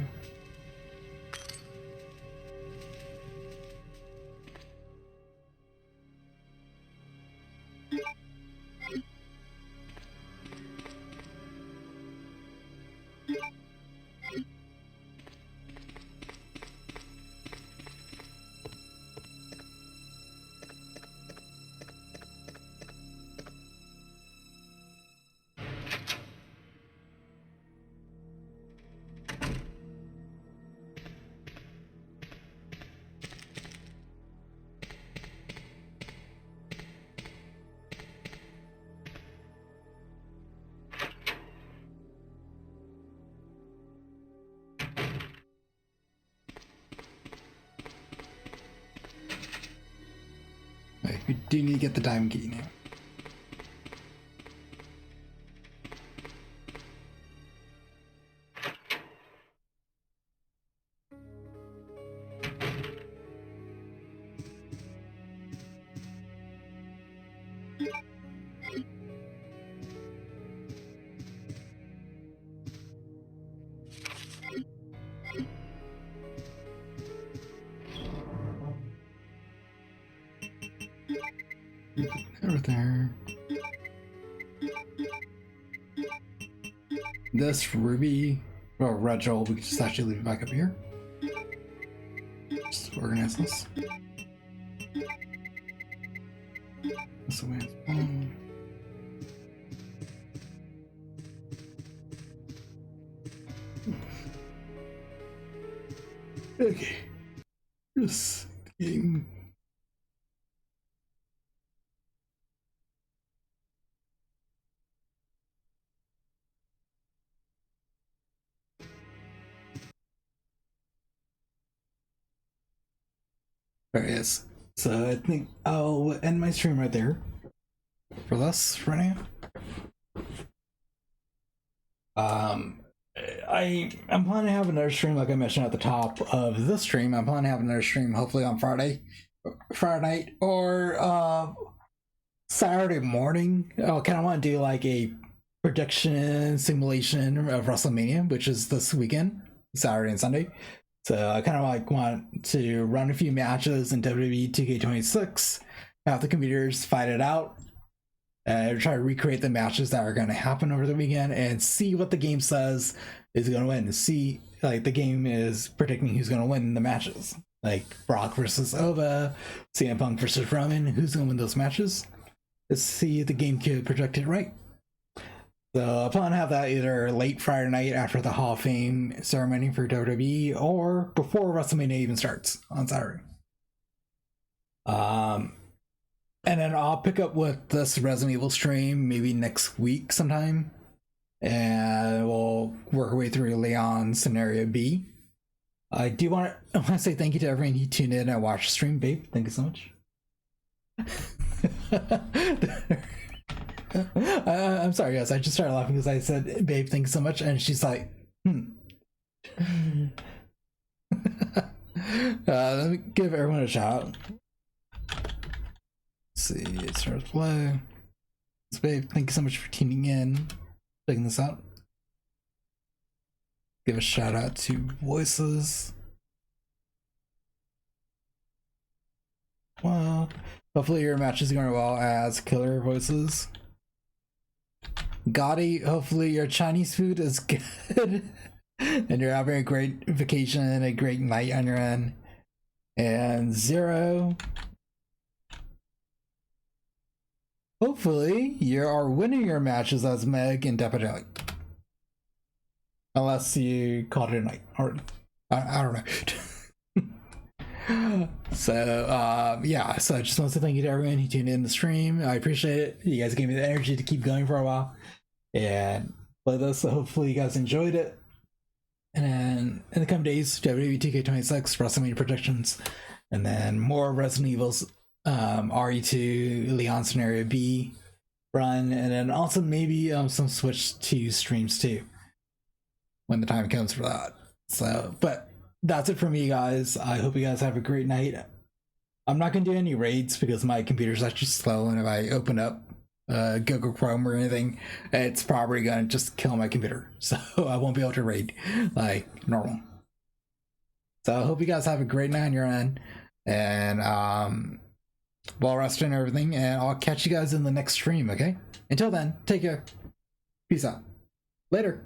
Okay, we do need to get the diamond key now. Over there. This ruby, or red jewel, we can just actually leave it back up here. Just organize this. That's the way it's going. Okay. This game. There it is. So I think I'll end my stream right there for this right now. Um, I'm planning to have another stream, like I mentioned at the top of this stream. I'm planning to have another stream, hopefully on Friday night, or Saturday morning. I kind of want to do like a prediction simulation of WrestleMania, which is this weekend, Saturday and Sunday. So I kind of like want to run a few matches in WWE 2K26, have the computers fight it out, try to recreate the matches that are going to happen over the weekend, and see what the game says is going to win. See, like the game is predicting who's going to win the matches, like Brock versus Ova, CM Punk versus Roman. Who's going to win those matches? Let's see if the game could project it right. So I plan to have that either late Friday night after the Hall of Fame ceremony for WWE, or before WrestleMania even starts on Saturday. And then I'll pick up with this Resident Evil stream maybe next week sometime, and we'll work our way through Leon Scenario B. I want to say thank you to everyone who tuned in and watched the stream, babe. Thank you so much. I'm sorry, guys. I just started laughing because I said, "Babe, thanks so much," and she's like, let me give everyone a shout out. Let's see, it starts play. So, babe, thank you so much for tuning in, checking this out. Give a shout out to Voices. Well, hopefully your match is going well as Killer Voices. Gotti, hopefully your Chinese food is good and you're having a great vacation and a great night on your end. And Zero, hopefully you are winning your matches as Meg and Depadelli. Unless you called it a night, or I don't know. So yeah, so I just want to say thank you to everyone who tuned in the stream. I appreciate it. You guys gave me the energy to keep going for a while and play this, so hopefully you guys enjoyed it. And then in the coming days, WWE 2K26 WrestleMania predictions, and then more Resident Evil's RE2 Leon Scenario B run, and then also maybe some Switch 2 streams too when the time comes for that. So, but that's it for me, guys. I hope you guys have a great night. I'm not gonna do any raids because my computer's actually slow, and if I open up Google Chrome or anything, it's probably gonna just kill my computer, so I won't be able to raid like normal. So I hope you guys have a great night on your end, and well rested and everything, and I'll catch you guys in the next stream. Okay, until then, take care, peace out, later.